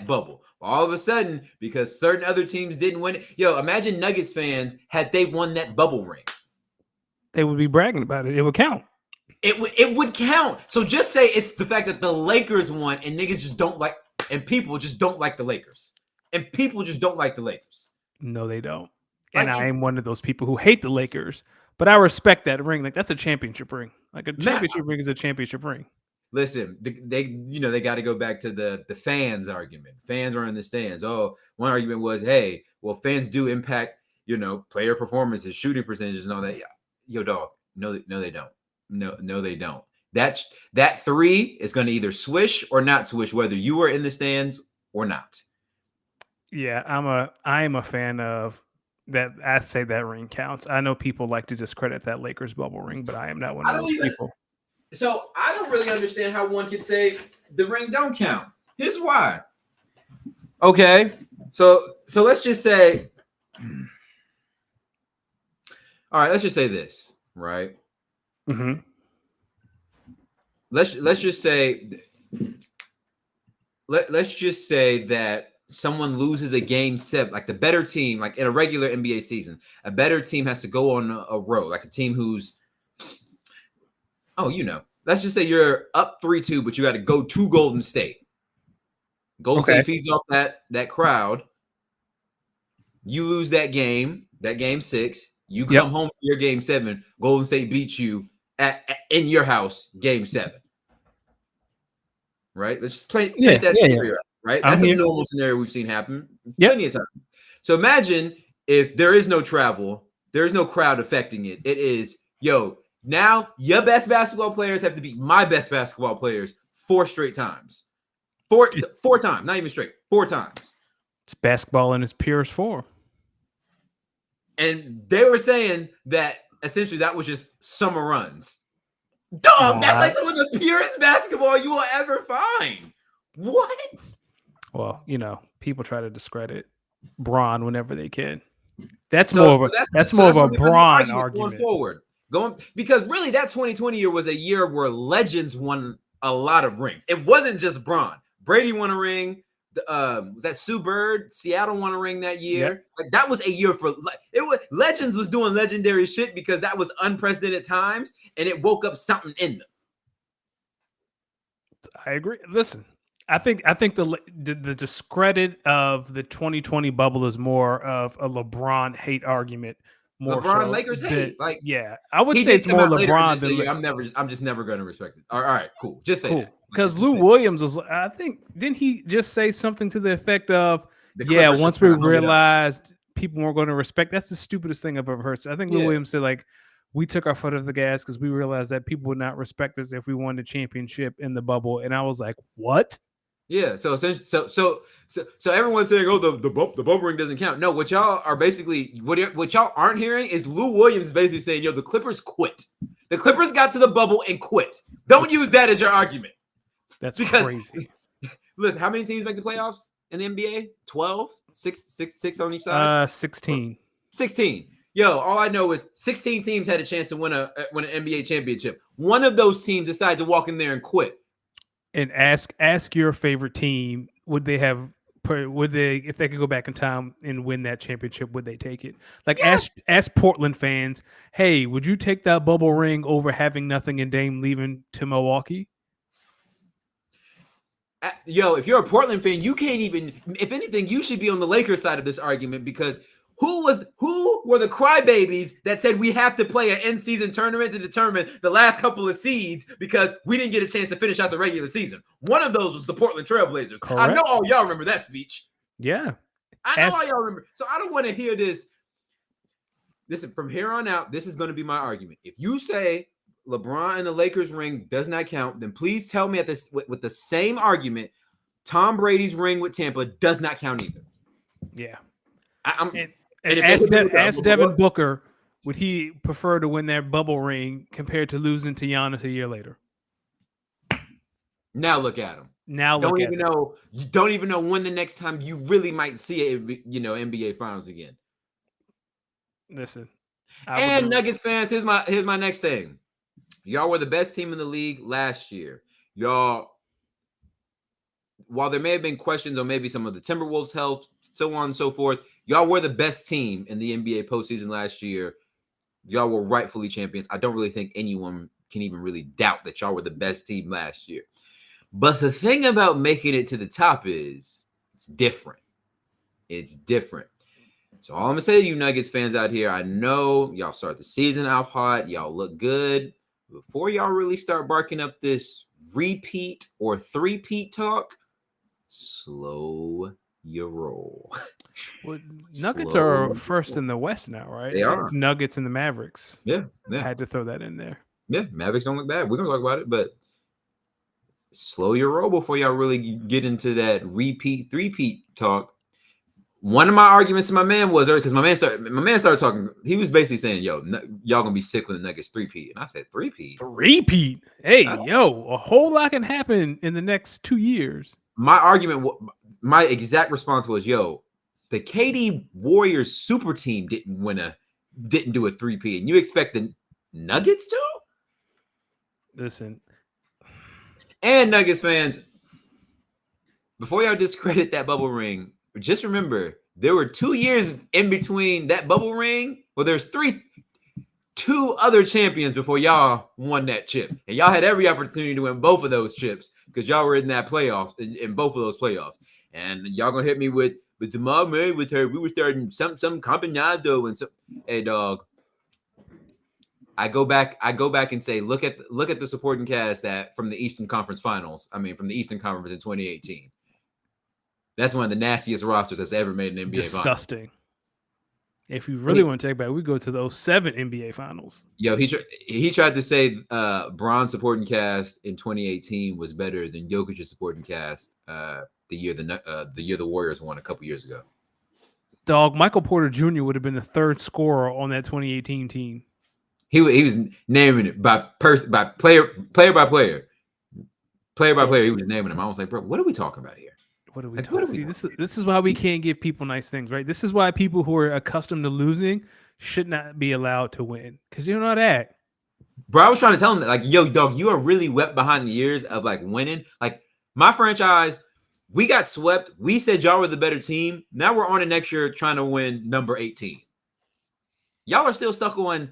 bubble. All of a sudden, because certain other teams didn't win it. Yo, imagine Nuggets fans had they won that bubble ring. They would be bragging about it. It would count. It would count. So just say it's the fact that the Lakers won and niggas just don't like, and people just don't like the Lakers. And people just don't like the Lakers. No, they don't. Like, And I am one of those people who hate the Lakers, but I respect that ring. Like, that's a championship ring. Like, a championship ring is a championship ring. Listen, they got to go back to the fans argument. Fans are in the stands. Oh, one argument was, hey, well, fans do impact, player performances, shooting percentages, and all that. Yo, dog, no, they don't. No, they don't. That three is going to either swish or not swish, whether you are in the stands or not. Yeah, I am a fan of that. I say that ring counts. I know people like to discredit that Lakers bubble ring, but I am not one of those people. So I don't really understand how one could say the ring don't count. Here's why. Okay, so let's just say, all right, let's just say this, right? Mm-hmm. Let's just say that someone loses a game 7, like the better team, like in a regular NBA season, a better team has to go on a road, like a team who's, let's just say you're up 3-2, but you got to go to Golden State. Golden State feeds off that crowd. You lose that game 6. You come home for your game 7. Golden State beats you in your house, game 7. Right? Let's just paint that scenario. Right? That's a normal scenario we've seen happen plenty of times. So imagine if there is no travel, there is no crowd affecting it. It is, now your best basketball players have to beat my best basketball players 4 straight times. Four times, not even straight, 4 times. It's basketball in its purest form. And they were saying that essentially that was just summer runs. Dog, that's like some of the purest basketball you will ever find. What? Well, people try to discredit Bron whenever they can. That's more of a Bron argument going forward. Because really that 2020 year was a year where legends won a lot of rings. It wasn't just Bron. Brady won a ring. Was that Sue Bird? Seattle won a ring that year. Yep. Like that was a year for legends was doing legendary shit because that was unprecedented times and it woke up something in them. I agree. Listen, I think the discredit of the 2020 bubble is more of a LeBron hate argument. More LeBron Lakers hate. I would say it's more LeBron than I'm just never going to respect it. All right, cool. Just say that. Because Lou Williams was, I think, didn't he just say something to the effect of, once we realized people weren't going to respect, that's the stupidest thing I've ever heard. So I think Lou Williams said, we took our foot off the gas because we realized that people would not respect us if we won the championship in the bubble. And I was like, what? Yeah, so everyone's saying, oh, the bubble ring doesn't count. No, what y'all are basically, what y'all aren't hearing is Lou Williams basically saying, the Clippers quit. The Clippers got to the bubble and quit. Don't use that as your argument. That's crazy. Listen, how many teams make the playoffs in the NBA? 12? 6 on each side? 16. 16. Yo, all I know is 16 teams had a chance to win an NBA championship. One of those teams decided to walk in there and quit. And ask your favorite team, if they could go back in time and win that championship, would they take it? Ask Portland fans, hey, would you take that bubble ring over having nothing and Dame leaving to Milwaukee? Yo, if you're a Portland fan, you can't even, if anything, you should be on the Lakers side of this argument because who were the crybabies that said we have to play an in-season tournament to determine the last couple of seeds because we didn't get a chance to finish out the regular season? One of those was the Portland Trailblazers. Correct. I know all y'all remember that speech. Yeah. I know all y'all remember. So I don't want to hear this. Listen, from here on out, this is going to be my argument. If you say LeBron and the Lakers ring does not count, then please tell me with the same argument, Tom Brady's ring with Tampa does not count either. Yeah. And ask Devin Booker, would he prefer to win that bubble ring compared to losing to Giannis a year later? Now look at him. Don't even know when the next time you really might see it, NBA Finals again. Listen. And Nuggets fans, here's my next thing. Y'all were the best team in the league last year. Y'all while there may have been questions on maybe some of the Timberwolves' health, so on and so forth, y'all were the best team in the NBA postseason last year. Y'all were rightfully champions. I don't really think anyone can even really doubt that y'all were the best team last year. But the thing about making it to the top is it's different. It's different. So all I'm going to say to you Nuggets fans out here, I know y'all start the season off hot. Y'all look good. Before y'all really start barking up this repeat or three-peat talk, slow your roll. Well, Nuggets are first in the West now, right? They are. It's Nuggets and the Mavericks. Yeah. I had to throw that in there. Yeah, Mavericks don't look bad. We're going to talk about it, but slow your roll before y'all really get into that three-peat talk. One of my arguments to my man was because my man started talking. He was basically saying, "Yo, y'all gonna be sick when the Nuggets three-peat," and I said, "Three-peat? Three-peat? Hey, a whole lot can happen in the next 2 years." My argument, my exact response was, "Yo, the KD Warriors super team didn't do a three-peat, and you expect the Nuggets to?" Listen, and Nuggets fans, before y'all discredit that bubble ring, just remember there were 2 years in between that bubble ring. Well, there's two other champions before y'all won that chip, and y'all had every opportunity to win both of those chips because y'all were in that playoffs in both of those playoffs. And y'all gonna hit me with the mom man with her. We were starting some combinado and some. Hey dog, I go back and say look at the supporting cast that from the Eastern Conference Finals. I mean, from the Eastern Conference in 2018. That's one of the nastiest rosters that's ever made an NBA disgusting. Finals. If you really want to take back, we go to those 7 NBA Finals. Yo, he tried to say Bron's supporting cast in 2018 was better than Jokic's supporting cast the year the Warriors won a couple years ago. Dog, Michael Porter Jr. would have been the 3rd scorer on that 2018 team. He was naming it by player by player. Player by player, he was naming them. I was like, bro, what are we talking about here? What are we talking about? See, this is why we can't give people nice things, right? This is why people who are accustomed to losing should not be allowed to win because you know that. Bro, I was trying to tell him that, like, yo, dog, you are really wet behind the ears of like winning. Like my franchise, we got swept. We said y'all were the better team. Now we're on the next year trying to win number 18. Y'all are still stuck on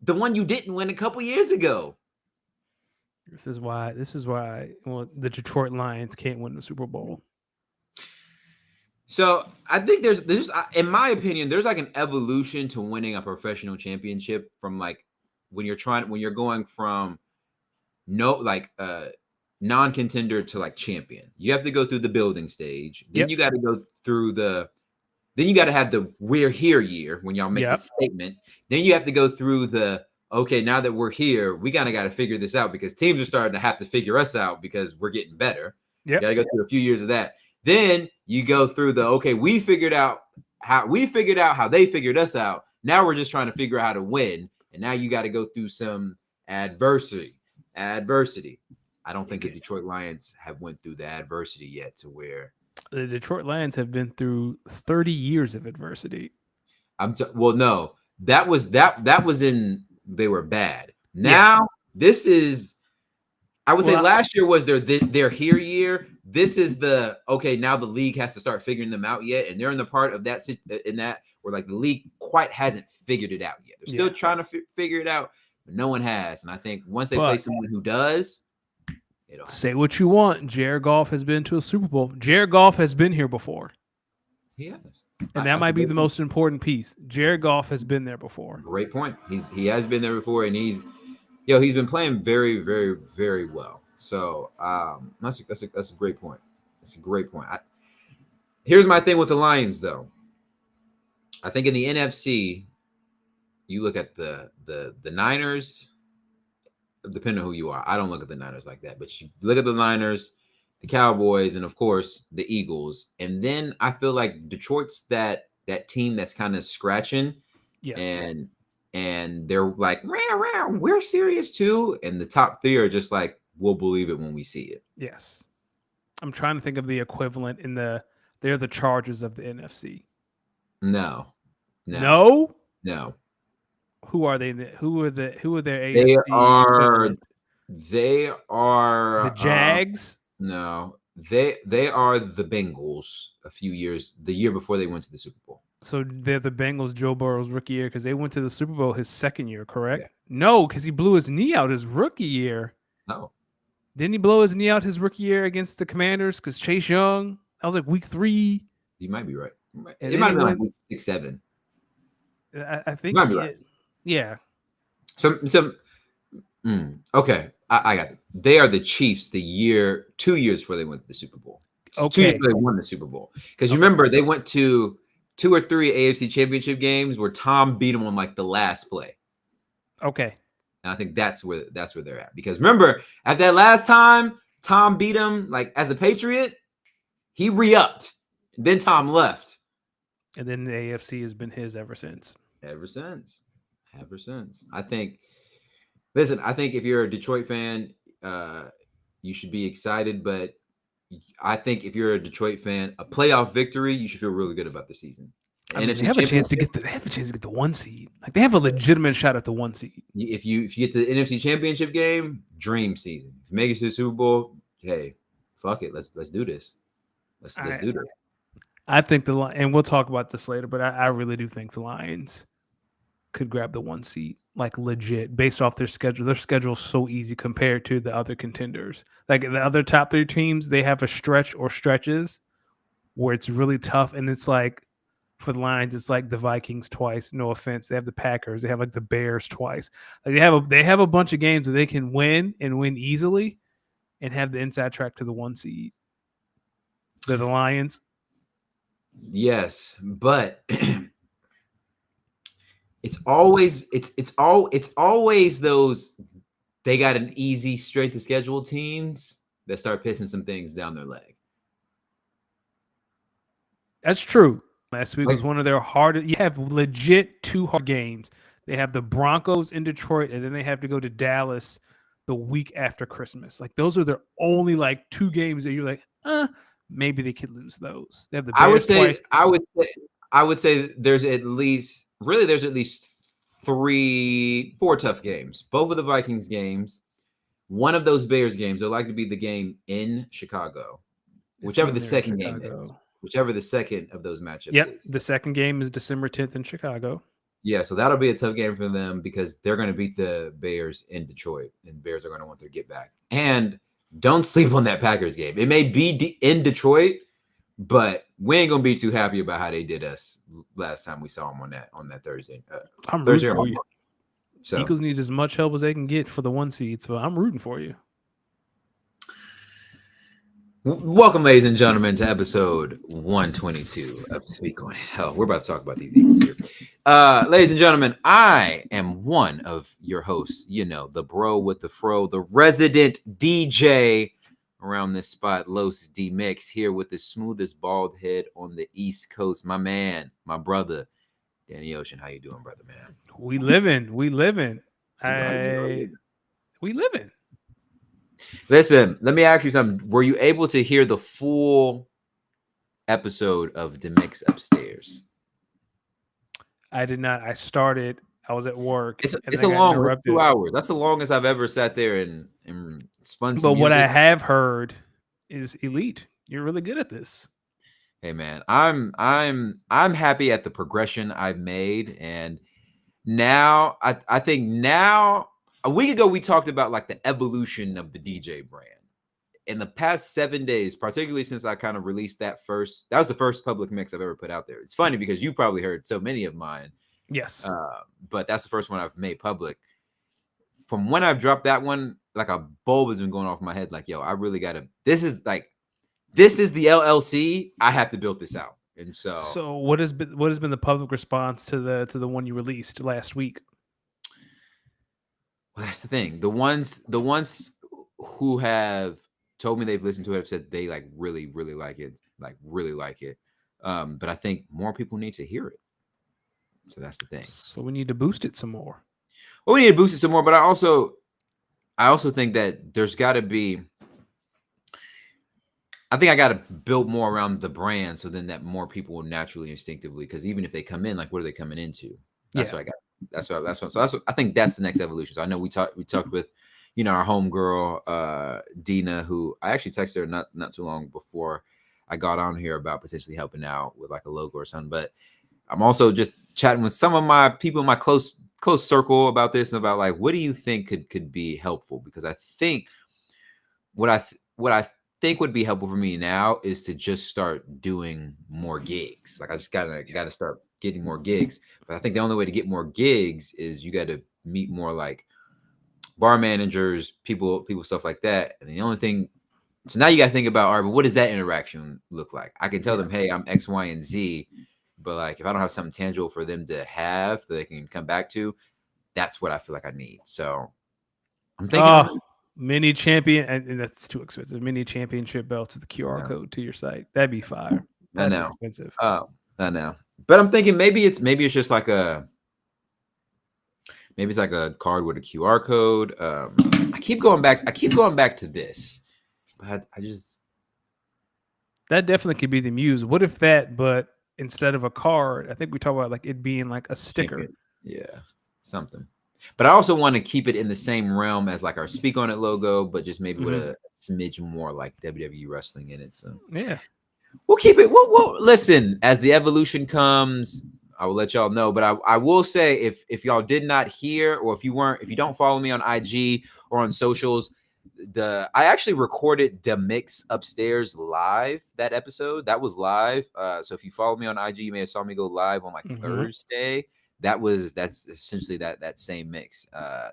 the one you didn't win a couple years ago. This is why the Detroit Lions can't win the Super Bowl. So I think there's in my opinion, there's like an evolution to winning a professional championship from like when you're going from non-contender to like champion. You have to go through the building stage. Then you got to go through then you got to have the we're here year when y'all make the statement. Then you have to go through the okay, now that we're here, we kind of got to figure this out because teams are starting to have to figure us out because we're getting better. You got to go through a few years of that. Then you go through the okay, we figured out how they figured us out. Now we're just trying to figure out how to win. And now you got to go through some adversity. I don't think the Detroit Lions have went through the adversity yet to where the Detroit Lions have been through 30 years of adversity. No, that was in they were bad. Now this is, I would say last year was their here year. This is the okay. Now the league has to start figuring them out yet, and they're in the part of that where like the league quite hasn't figured it out yet. They're still trying to figure it out, but no one has. And I think once they play someone who does, it'll say what you want. Jared Goff has been to a Super Bowl. Jared Goff has been here before. He has, and that might be the most important piece. Jared Goff has been there before. Great point. He has been there before, and he's been playing very, very, very well. So that's a great point. That's a great point. Here's my thing with the Lions, though. I think in the NFC, you look at the Niners. Depending on who you are, I don't look at the Niners like that, but you look at the Niners, the Cowboys, and of course the Eagles. And then I feel like Detroit's that team that's kind of scratching, and they're like, we're serious too. And the top 3 are just like, we'll believe it when we see it. Yes, I'm trying to think of the equivalent they're the Chargers of the NFC. No. Who are they? Who are their AFC? They are the Jags. No, They are the Bengals the year before they went to the Super Bowl. So they're the Bengals Joe Burrow's rookie year because they went to the Super Bowl his second year, correct? Yeah. No, because he blew his knee out his rookie year. No. Didn't he blow his knee out his rookie year against the Commanders? Because Chase Young, that was like week 3. You might be right. It might have been like week 6, 7. I think. You might be right. Yeah. Okay. I got it. They are the Chiefs 2 years before they went to the Super Bowl. So okay. 2 years before they won the Super Bowl. Because you remember they went to 2 or 3 AFC Championship games where Tom beat them on like the last play. Okay. And I think that's where they're at. Because remember, at that last time, Tom beat him like as a Patriot, he re-upped. Then Tom left. And then the AFC has been his ever since. Ever since. I think if you're a Detroit fan, you should be excited. But I think if you're a Detroit fan, a playoff victory, you should feel really good about the season. I mean, they have a chance to get the 1 seed. Like they have a legitimate shot at the 1 seed. If you get to the NFC Championship game, dream season. If you make it to the Super Bowl, hey, fuck it, let's do this. Let's do this. I think and we'll talk about this later, but I really do think the Lions could grab the 1 seed, like legit, based off their schedule. Their schedule's so easy compared to the other contenders. Like the other top 3 teams, they have a stretch or stretches where it's really tough, and it's like for the Lions, it's like the Vikings twice. No offense, they have the Packers, they have like the Bears twice. Like they have a bunch of games that they can win and win easily, and have the inside track to the 1 seed. They're the Lions. Yes, but it's always those they got an easy straight to schedule teams that start pissing some things down their leg. That's true. Last week was one of their hardest. You have legit 2 hard games. They have the Broncos in Detroit, and then they have to go to Dallas the week after Christmas. Like those are their only like 2 games that you're like, maybe they could lose those. They have the Bears twice. I would say there's at least 4 tough games. Both of the Vikings games, one of those Bears games, they'll likely be the game in Chicago, whichever the second game is. Whichever the second of those matchups is. The second game is December 10th in Chicago. Yeah, so that'll be a tough game for them because they're going to beat the Bears in Detroit, and Bears are going to want their get back. And don't sleep on that Packers game. It may be in Detroit, but we ain't going to be too happy about how they did us last time we saw them on that Thursday. I'm rooting for you. So Eagles need as much help as they can get for the 1 seed, so I'm rooting for you. Welcome, ladies and gentlemen, to episode 122 of Speak On It. Hell, we're about to talk about these Eagles here. Ladies and gentlemen, I am one of your hosts, the bro with the fro, the resident DJ around this spot, Los D Mix, here with the smoothest bald head on the East Coast. My man, my brother, Danny Ocean. How you doing, brother, man? We living. We living. Listen, let me ask you something. Were you able to hear the full episode of Demix Upstairs? I did not. I was at work. It's a long 2 hours. That's the longest I've ever sat there and spun some music. What I have heard is elite. You're really good at this. Hey man, I'm happy at the progression I've made, and now I think now. A week ago, we talked about like the evolution of the DJ brand. In the past 7 days, particularly since I kind of released that was the first public mix I've ever put out there. It's funny because you've probably heard so many of mine. Yes. But that's the first one I've made public. From when I've dropped that one, like a bulb has been going off my head. Like, yo, I really got to, this is the LLC. I have to build this out. And so what has been the public response to the one you released last week? Well, that's the thing. The ones who have told me they've listened to it have said they like really, really like it. But I think more people need to hear it. So that's the thing. So we need to boost it some more. Well, we need to boost it some more, but I also think that there's got to be. I think I got to build more around the brand, so then that more people will naturally, instinctively, because even if they come in, like, what are they coming into? That's what I got. That's what. So I think that's the next evolution. So I know we talked with our homegirl, Dina, who I actually texted her not too long before I got on here about potentially helping out with like a logo or something. But I'm also just chatting with some of my people in my close circle about this and about like, what do you think could be helpful? Because I think what I think would be helpful for me now is to just start doing more gigs. Like I just gotta start getting more gigs. But I think the only way to get more gigs is you got to meet more like bar managers, people, stuff like that. And the only thing, so now you got to think about, all right, but what does that interaction look like? I can tell them, hey, I'm X, Y, and Z, but like if I don't have something tangible for them to have that they can come back to, that's what I feel like I need. So I'm thinking mini champion, and that's too expensive. Mini championship belts with the QR code to your site. That'd be fire. That's expensive. I know. But I'm thinking maybe it's just like maybe it's like a card with a QR code. I keep going back to this, but I just, that definitely could be the muse. What if that, but instead of a card, I think we talk about like it being like a sticker. Yeah, something. But I also want to keep it in the same realm as like our Speak On It logo, but just maybe with a smidge more like WWE wrestling in it. So yeah, we'll keep it. We'll listen as the evolution comes. I will let y'all know. But I will say if y'all did not hear, or if you don't follow me on IG or on socials, I actually recorded the mix upstairs live. That episode that was live. So if you follow me on IG, you may have saw me go live on like Thursday. That's essentially that same mix.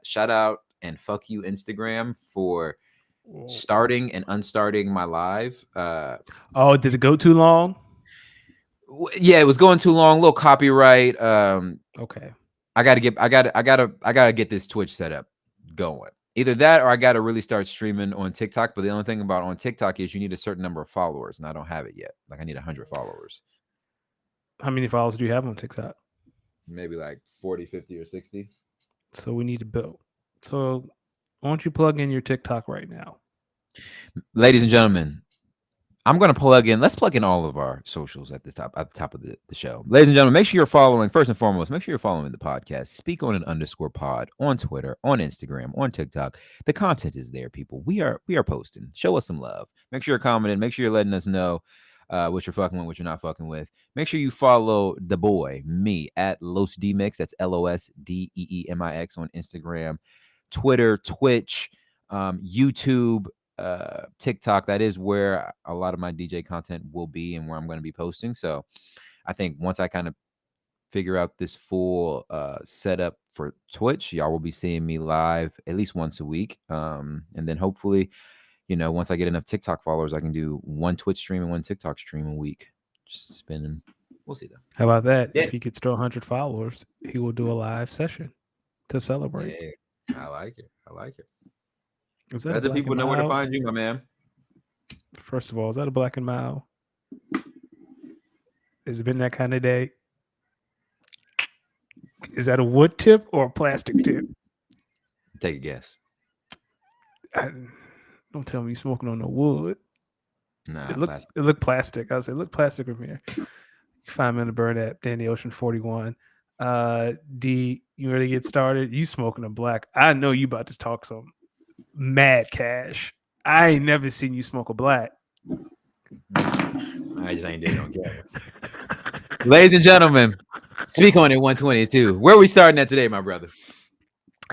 Shout out and fuck you Instagram for starting and unstarting my live. Did it go too long? Yeah, it was going too long. A little copyright. Okay. I gotta get this Twitch set up going. Either that or I gotta really start streaming on TikTok. But the only thing about on TikTok is you need a certain number of followers, and I don't have it yet. Like I need 100 followers. How many followers do you have on TikTok? Maybe like 40, 50, or 60. So we need to build. So why don't you plug in your TikTok right now? Ladies and gentlemen, I'm going to let's plug in all of our socials at the top of the show. Ladies and gentlemen, make sure you're following, first and foremost, make sure you're following the podcast, Speak On It _pod on Twitter, on Instagram, on TikTok. The content is there, people. We are posting. Show us some love. Make sure you're commenting. Make sure you're letting us know what you're fucking with, what you're not fucking with. Make sure you follow the boy, me, at LosDMix. That's LOSDEEMIX on Instagram, Twitter, Twitch, YouTube, TikTok. That is where a lot of my DJ content will be and where I'm going to be posting. So I think once I kind of figure out this full setup for Twitch, y'all will be seeing me live at least once a week. And then hopefully, once I get enough TikTok followers, I can do one Twitch stream and one TikTok stream a week. Just spinning. We'll see though. How about that? Yeah. If he gets to 100 followers, he will do a live session to celebrate. Yeah, I like it. Is that the people know where to find you, my man. First of all, is that a Black and Mild? Has it been that kind of day? Is that a wood tip or a plastic tip? Take a guess. Don't tell me you're smoking on no wood. Nah, it looked plastic. I was like, look plastic from here. You find me on the Burn app, Danny Ocean 41. D, you ready to get started? You smoking a black. I know you about to talk some mad cash. I ain't never seen you smoke a black. I just ain't did on camera. Ladies and gentlemen, Speak On It 122. Where are we starting at today, my brother?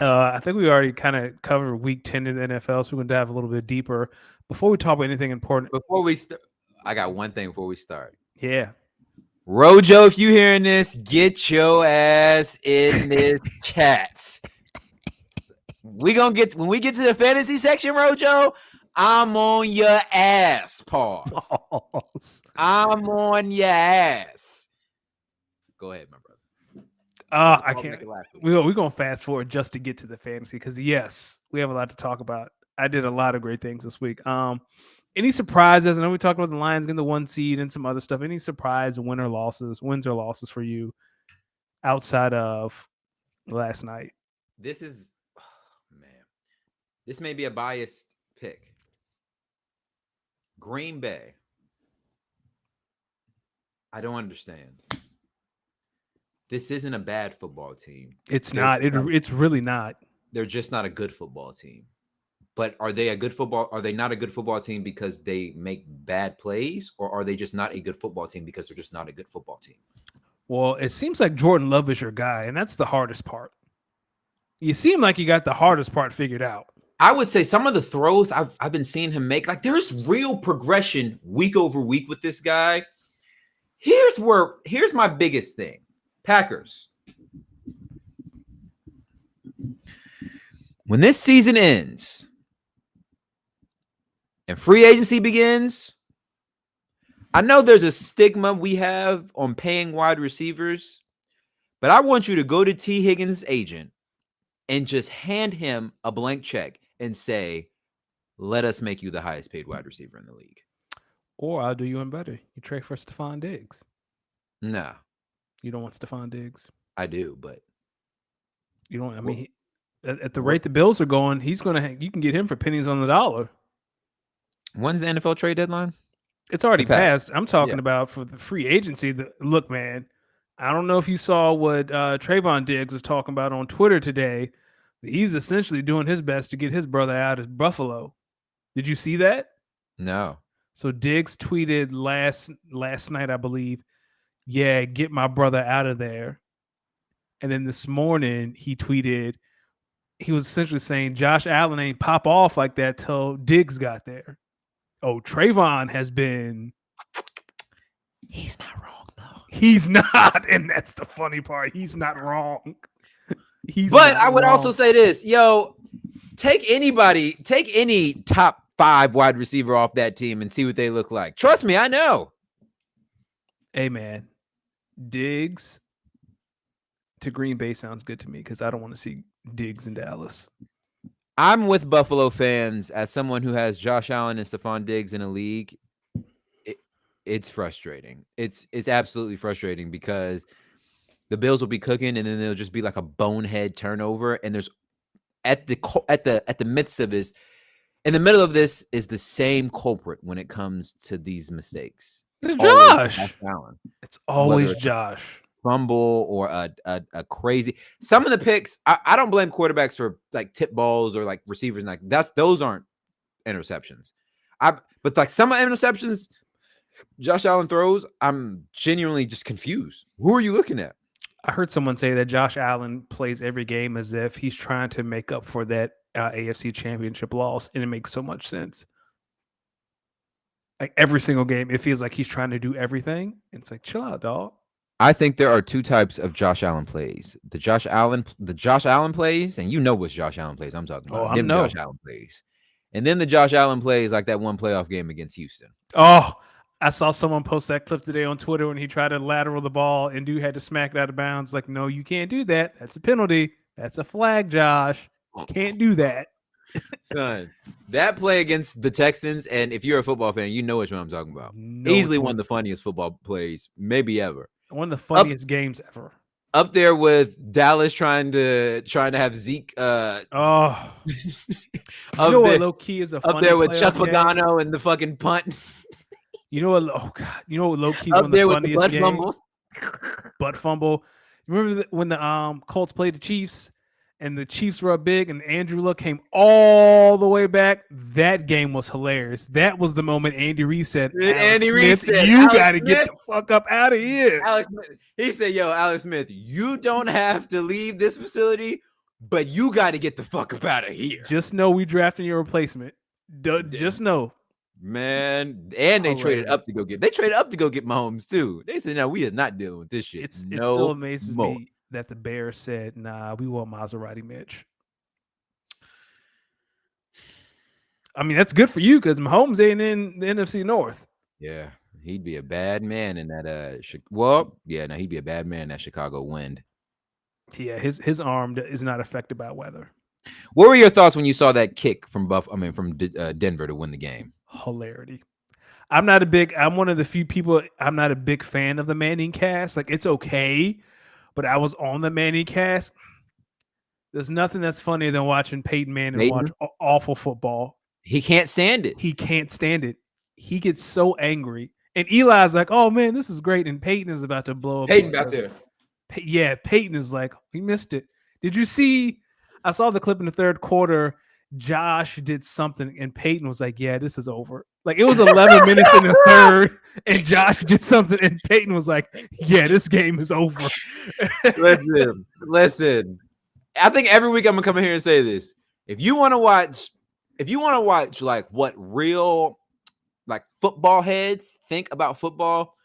I think we already kind of covered week 10 in the NFL, so we're going to dive a little bit deeper. Before we talk about anything important. I got one thing before we start. Yeah. Rojo, if you hearing this, get your ass in this chat. When we get to the fantasy section, Rojo, I'm on your ass. Pause. I'm on your ass. Go ahead, my brother. I can't. We're going to fast forward just to get to the fantasy because, yes, we have a lot to talk about. I did a lot of great things this week. Any surprises? I know we talked about the Lions getting the 1 seed and some other stuff. Any surprise wins or losses for you outside of last night? This may be a biased pick. Green Bay. I don't understand. This isn't a bad football team. It's not. It's really not. They're just not a good football team. But are they not a good football team because they make bad plays, or are they just not a good football team because they're just not a good football team? Well, it seems like Jordan Love is your guy, and that's the hardest part. You seem like you got the hardest part figured out. I would say some of the throws I've been seeing him make, like there's real progression week over week with this guy. Here's my biggest thing. Packers. When this season ends and free agency begins, I know there's a stigma we have on paying wide receivers, but I want you to go to T. Higgins' agent and just hand him a blank check and say, let us make you the highest paid wide receiver in the league. Or I'll do you one better. You trade for Stephon Diggs. Nah. You don't want Stephon Diggs? I do, but you don't. I mean, at the rate the Bills are going, you can get him for pennies on the dollar. When's the NFL trade deadline? It's already passed. I'm talking about for the free agency. Look, man, I don't know if you saw what Trayvon Diggs was talking about on Twitter today. He's essentially doing his best to get his brother out of Buffalo. Did you see that? No. So Diggs tweeted last night, I believe, yeah, get my brother out of there. And then this morning he tweeted, he was essentially saying Josh Allen ain't pop off like that till Diggs got there. Oh, Trayvon has been. He's not wrong, though. He's not. And that's the funny part. He's not wrong. But I would also say this, take any top 5 wide receiver off that team and see what they look like. Trust me, I know. Hey, man, Diggs to Green Bay sounds good to me because I don't want to see Diggs in Dallas. I'm with Buffalo fans as someone who has Josh Allen and Stephon Diggs in a league. It's frustrating. It's absolutely frustrating because the Bills will be cooking and then there'll just be like a bonehead turnover. And there's at the midst of this, in the middle of this is the same culprit when it comes to these mistakes. It's Josh. Allen. It's always Josh. Fumble or a crazy. Some of the picks, I don't blame quarterbacks for like tip balls or like receivers, and like those aren't interceptions. But like some interceptions Josh Allen throws, I'm genuinely just confused. Who are you looking at? I heard someone say that Josh Allen plays every game as if he's trying to make up for that AFC Championship loss, and it makes so much sense. Like every single game, it feels like he's trying to do everything. It's like, chill out, dog. I think there are 2 types of Josh Allen plays. The Josh Allen plays, and you know which Josh Allen plays I'm talking about. Josh Allen plays. And then the Josh Allen plays like that one playoff game against Houston. Oh, I saw someone post that clip today on Twitter when he tried to lateral the ball and dude had to smack it out of bounds. Like, no, you can't do that. That's a penalty. That's a flag, Josh. Can't do that. Son, that play against the Texans, and if you're a football fan, you know which one I'm talking about. Easily one of the funniest football plays, maybe ever. One of the funniest games ever. Up there with Dallas trying to have Zeke. You know what low key is a funny up there with Chuck game? Pagano and the fucking punt. You know what? Oh God! You know what low key is up one of there the with funniest the games? fumbles. Butt fumble. You remember when the Colts played the Chiefs and the Chiefs were up big and Andrew Luck came all the way back? That game was hilarious. That was the moment Andy Reid said, "Alex Smith, you got to get the fuck up out of here." Alex Smith, he said, "Yo, Alex Smith, you don't have to leave this facility, but you got to get the fuck up out of here. Just know we drafting your replacement. Just know." Man, and they traded up to go get Mahomes too. They said, "No, we are not dealing with this shit." It still amazes me that the Bears said, "Nah, we want Maserati Mitch." I mean, that's good for you because Mahomes ain't in the NFC North. Yeah, he'd be a bad man in that. He'd be a bad man in that Chicago wind. Yeah, his arm is not affected by weather. What were your thoughts when you saw that kick from Denver to win the game? Hilarity. I'm one of the few people. I'm not a big fan of the Manning cast. Like, it's okay, but I was on the Manning cast. There's nothing that's funnier than watching Peyton Manning watch awful football. He can't stand it. He can't stand it. He gets so angry. And Eli's like, "Oh man, this is great." And Peyton is about to blow up. Peyton out there. Yeah, Peyton is like, he missed it. Did you see? I saw the clip in the third quarter. Josh did something, and Peyton was like, "Yeah, this is over." Like it was 11 minutes in the third, and Josh did something, and Peyton was like, "Yeah, this game is over." Listen. I think every week I'm gonna come in here and say this. If you want to watch like what real like football heads think about football,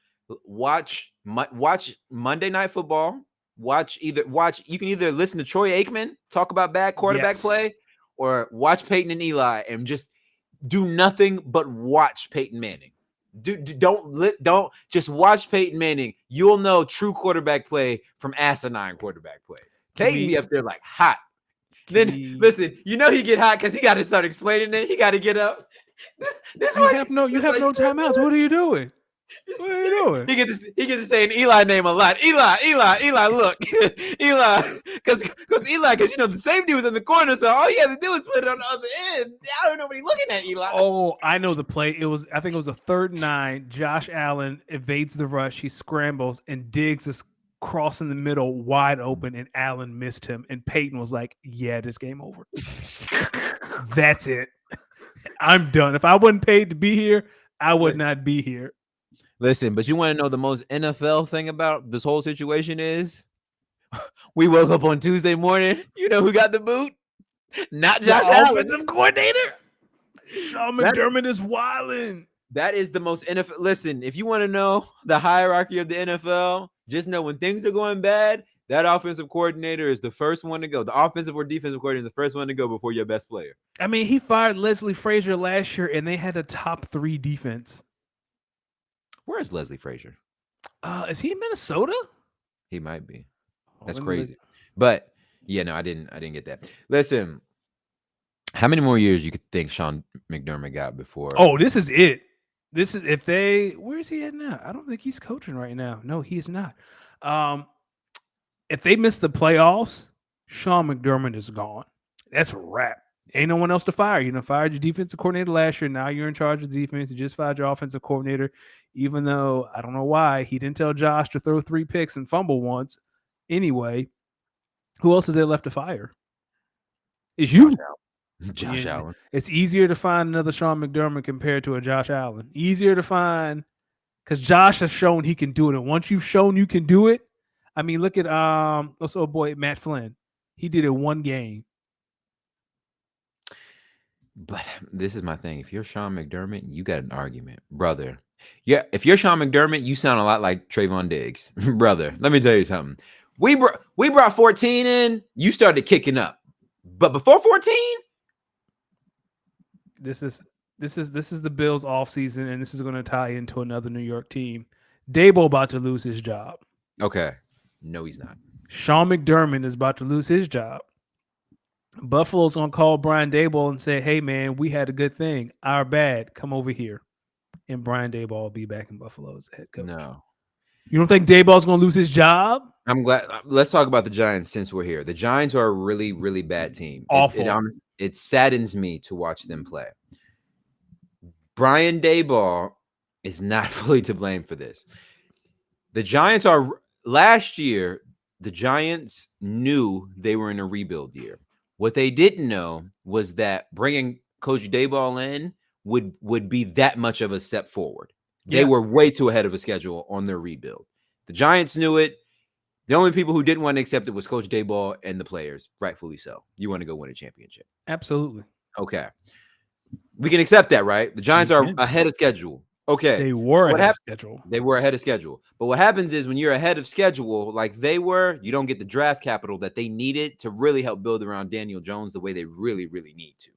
watch Monday Night Football. You can either listen to Troy Aikman talk about bad quarterback play, or watch Peyton and Eli and just do nothing but watch Peyton Manning. Don't just watch Peyton Manning. You'll know true quarterback play from asinine quarterback play. Peyton be up there like hot. Listen, you know he get hot because he got to start explaining it. He got to get up. You have no timeouts. What are you doing? What are you doing? He get to say an Eli name a lot. Eli, look. Eli, because you know the safety was in the corner, so all he had to do was put it on the other end. I don't know what he's looking at, Eli. Oh, I know the play. I think it was a 3rd and 9. Josh Allen evades the rush. He scrambles and digs this cross in the middle wide open, and Allen missed him. And Peyton was like, "Yeah, this game over. That's it. I'm done. If I wasn't paid to be here, I would not be here." Listen, but you want to know the most NFL thing about this whole situation is we woke up on Tuesday morning. You know who got the boot? Not Josh Allen. Offensive coordinator. Sean McDermott is wilding. That is the most NFL. Listen, if you want to know the hierarchy of the NFL, just know when things are going bad, that offensive coordinator is the first one to go. The offensive or defensive coordinator is the first one to go before your best player. I mean, he fired Leslie Frazier last year, and they had a top 3 defense. Where is Leslie Frazier? Is he in Minnesota? He might be. That's crazy. But yeah, no, I didn't get that. Listen, how many more years you could think Sean McDermott got before? Oh, this is it. This is where is he at now? I don't think he's coaching right now. No, he is not. If they miss the playoffs, Sean McDermott is gone. That's a wrap. Ain't no one else to fire. You fired your defensive coordinator last year. Now you're in charge of the defense. You just fired your offensive coordinator, even though I don't know why he didn't tell Josh to throw 3 picks and fumble once. Anyway, who else is there left to fire? It's you. Josh Allen. It's easier to find another Sean McDermott compared to a Josh Allen. Easier to find because Josh has shown he can do it. And once you've shown you can do it, I mean, look at also boy Matt Flynn. He did it 1 game. But this is my thing. If you're Sean McDermott, you got an argument, brother. Yeah, if you're Sean McDermott, you sound a lot like Trayvon Diggs, brother. Let me tell you something. We brought 14 in. You started kicking up, but before 14, this is the Bills offseason, and this is going to tie into another New York team. Daboll about to lose his job. Okay, no, he's not. Sean McDermott is about to lose his job. Buffalo's going to call Brian Daboll and say, "Hey, man, we had a good thing. Our bad. Come over here." And Brian Daboll will be back in Buffalo as head coach. No. You don't think Daboll's going to lose his job? I'm glad. Let's talk about the Giants since we're here. The Giants are a really, really bad team. Awful. It saddens me to watch them play. Brian Daboll is not fully to blame for this. The Giants last year, the Giants knew they were in a rebuild year. What they didn't know was that bringing Coach Daboll in would be that much of a step forward. They were way too ahead of a schedule on their rebuild. The Giants knew it. The only people who didn't want to accept it was Coach Daboll and the players, rightfully so. You want to go win a championship. Absolutely. Okay. We can accept that, right? The Giants are ahead of schedule. Okay. They were ahead of schedule. They were ahead of schedule. But what happens is when you're ahead of schedule, like they were, you don't get the draft capital that they needed to really help build around Daniel Jones the way they really, really need to.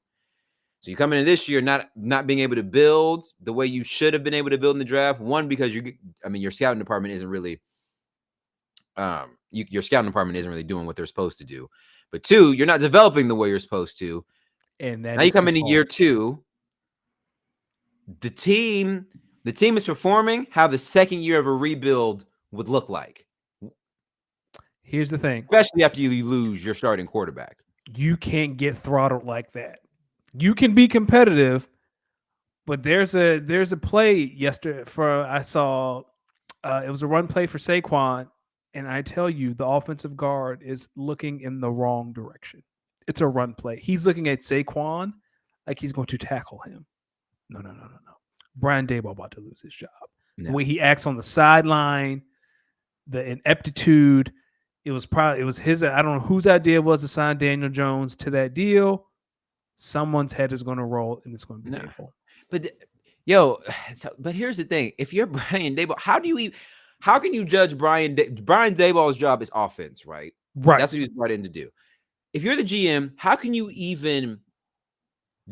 So you come into this year not being able to build the way you should have been able to build in the draft. One, because your scouting department isn't really your scouting department isn't really doing what they're supposed to do. But 2, you're not developing the way you're supposed to. And now you come into year 2. The team is performing how the second year of a rebuild would look like. Here's the thing. Especially after you lose your starting quarterback. You can't get throttled like that. You can be competitive, but there's a play yesterday I saw it was a run play for Saquon, and I tell you the offensive guard is looking in the wrong direction. It's a run play. He's looking at Saquon like he's going to tackle him. No. Brian Daboll about to lose his job. No. The way he acts on the sideline, the ineptitude. It was his. I don't know whose idea it was to sign Daniel Jones to that deal. Someone's head is going to roll, and it's going to be Daboll. But here's the thing: if you're Brian Daboll, how can you judge Brian Daboll's job is offense, right? Right. That's what he was brought in to do. If you're the GM, how can you even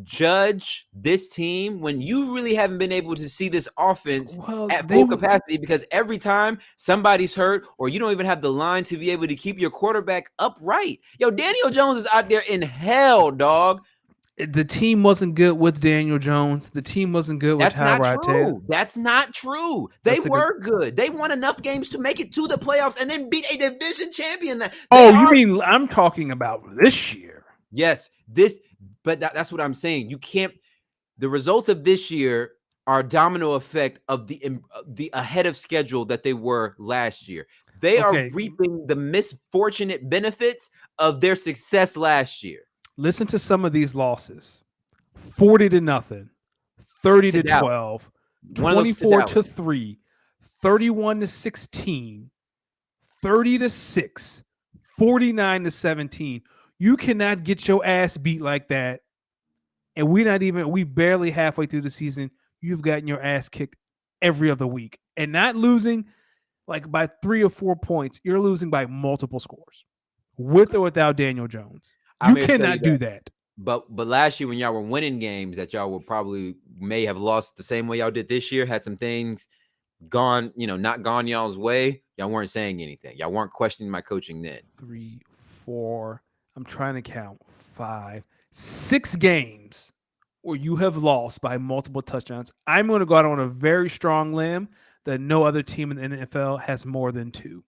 judge this team when you really haven't been able to see this offense at full capacity? Because every time somebody's hurt or you don't even have the line to be able to keep your quarterback upright. Daniel Jones is out there in hell, dog. The team wasn't good with Daniel Jones. The team wasn't good with Tyrod Taylor. That's not true. They were good. They won enough games to make it to the playoffs and then beat a division champion. You mean I'm talking about this year? Yes, but that's what I'm saying. You can't. The results of this year are a domino effect of the ahead of schedule that they were last year. They are reaping the misfortunate benefits of their success last year. Listen to some of these losses: 40-0, 30-12, 24-3, 31-16, 30-6, 49-17. You cannot get your ass beat like that. And we barely halfway through the season. You've gotten your ass kicked every other week and not losing like by 3 or 4 points. You're losing by multiple scores with or without Daniel Jones. You cannot do that. But last year when y'all were winning games that y'all may have lost the same way y'all did this year, had some things gone, not gone y'all's way. Y'all weren't saying anything. Y'all weren't questioning my coaching then. 3, 4, I'm trying to count 5, 6 games where you have lost by multiple touchdowns. I'm going to go out on a very strong limb that no other team in the NFL has more than 2.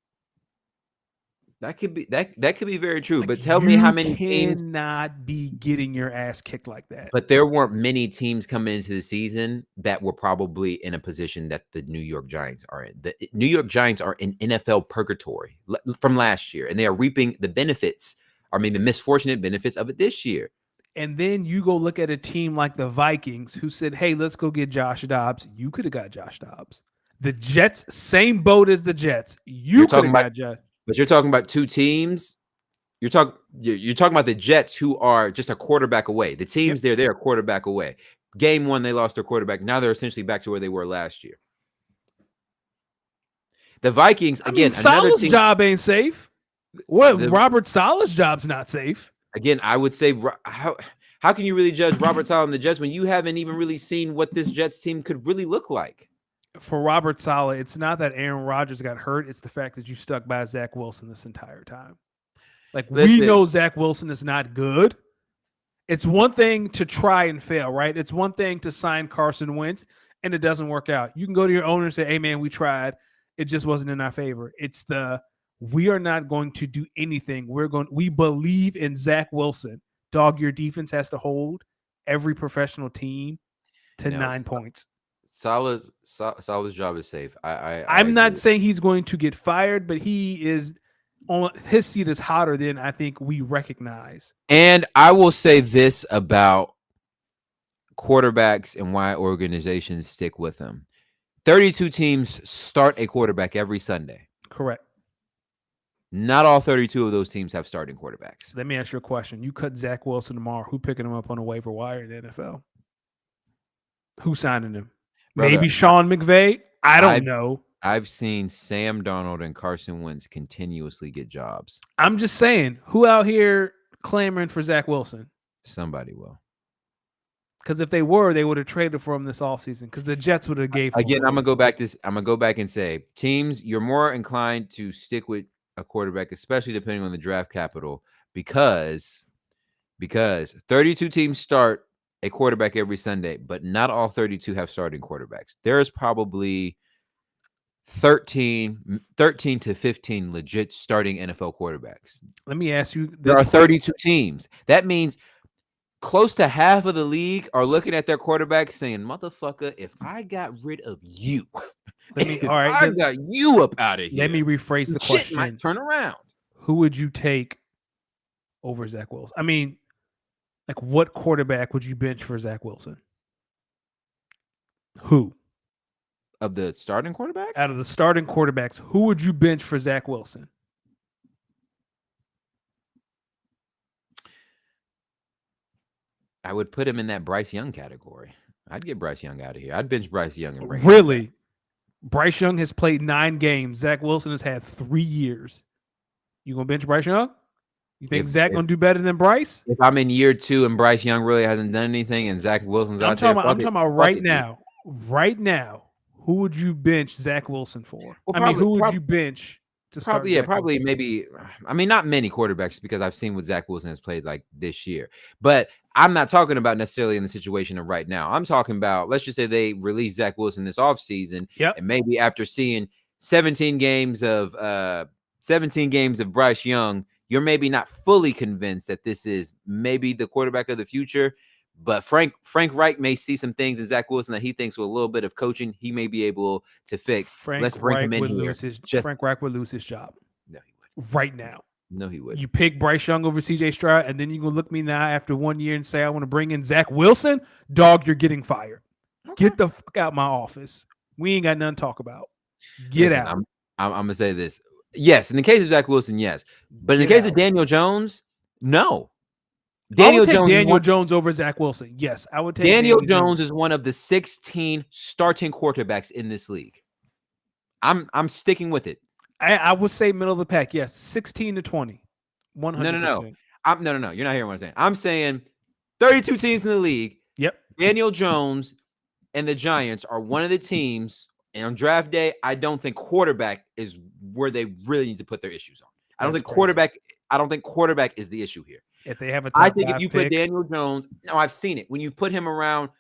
That could be very true. But tell me how many teams cannot be getting your ass kicked like that. But there weren't many teams coming into the season that were probably in a position that the New York Giants are in. The New York Giants are in NFL purgatory from last year, and they are reaping the benefits. the misfortunate benefits of it this year. And then you go look at a team like the Vikings who said, hey, let's go get Josh Dobbs. You could have got Josh Dobbs. The Jets, same boat as the Jets. You could have got Josh. But you're talking about two teams. You're talking about the Jets, who are just a quarterback away. The teams they're a quarterback away. Game one, they lost their quarterback. Now they're essentially back to where they were last year. The Vikings, again, Saleh's job ain't safe. Robert Saleh's job's not safe. Again, I would say, how can you really judge Robert Saleh and the Jets when you haven't even really seen what this Jets team could really look like? For Robert Saleh, it's not that Aaron Rodgers got hurt. It's the fact that you stuck by Zach Wilson this entire time. We know Zach Wilson is not good. It's one thing to try and fail, right? It's one thing to sign Carson Wentz and it doesn't work out. You can go to your owner and say, hey, man, we tried. It just wasn't in our favor. It's we are not going to do anything. We believe in Zach Wilson. Dog, your defense has to hold every professional team to 9 points. Saleh's job is safe. I'm not saying he's going to get fired, but he is on his seat is hotter than I think we recognize. And I will say this about quarterbacks and why organizations stick with them. 32 teams start a quarterback every Sunday. Correct. Not all 32 of those teams have starting quarterbacks. Let me ask you a question. You cut Zach Wilson tomorrow. Who picking him up on a waiver wire in the NFL? Who signing him? Brother, maybe Sean McVay? I don't know. I've seen Sam Darnold and Carson Wentz continuously get jobs. I'm just saying, who out here clamoring for Zach Wilson? Somebody will. Because if they were, they would have traded for him this offseason. Because the Jets would have gave him again. I'm gonna go back and say, teams, you're more inclined to stick with a quarterback, especially depending on the draft capital, because 32 teams start a quarterback every Sunday, but not all 32 have starting quarterbacks. There's probably 13 to 15 legit starting NFL quarterbacks. Let me ask you, there are 32 teams. That means close to half of the league are looking at their quarterback saying, motherfucker, if I got rid of you, I got you up out of here. Let me rephrase the question. Shit might turn around. Who would you take over Zach Wilson? I mean, like, what quarterback would you bench for Zach Wilson? Who? Of the starting quarterbacks? Out of the starting quarterbacks, who would you bench for Zach Wilson? I would put him in that Bryce Young category. I'd get Bryce Young out of here. I'd bench Bryce Young and bring Really? Bryce Young has played 9 games. Zach Wilson has had 3 years. You gonna bench Bryce Young? You think Zach gonna do better than Bryce? If I'm in year 2 and Bryce Young really hasn't done anything and Zach Wilson's out there, I'm talking about right now. Right now, who would you bench Zach Wilson for? Well, who would you bench to start? Probably maybe. I mean, not many quarterbacks because I've seen what Zach Wilson has played like this year. But I'm not talking about necessarily in the situation of right now. I'm talking about, let's just say they release Zach Wilson this offseason. Yep. And maybe after seeing 17 games of Bryce Young, you're maybe not fully convinced that this is maybe the quarterback of the future. But Frank Reich may see some things in Zach Wilson that he thinks with a little bit of coaching, he may be able to fix. Let's bring him in here. Frank Reich would lose his job. No, he would. Right now. No, he would. You pick Bryce Young over CJ Stroud, and then you're going to look me now after 1 year and say, I want to bring in Zach Wilson? Dog, you're getting fired. Okay. Get the fuck out of my office. We ain't got nothing to talk about. Listen, out. I'm going to say this. Yes, in the case of Zach Wilson, yes. But in the case of Daniel Jones, no. Daniel Jones over Zach Wilson. Yes, I would take Daniel Jones is one of the 16 starting quarterbacks in this league. I'm sticking with it. I would say middle of the pack. Yes, 16 to 20. 100%. No. No. You're not hearing what I'm saying. I'm saying 32 teams in the league. Yep. Daniel Jones and the Giants are one of the teams. And on draft day, I don't think quarterback is where they really need to put their issues on. I don't think quarterback is the issue here. If they have a I think if you put Daniel Jones, no, I've seen it. When you put him around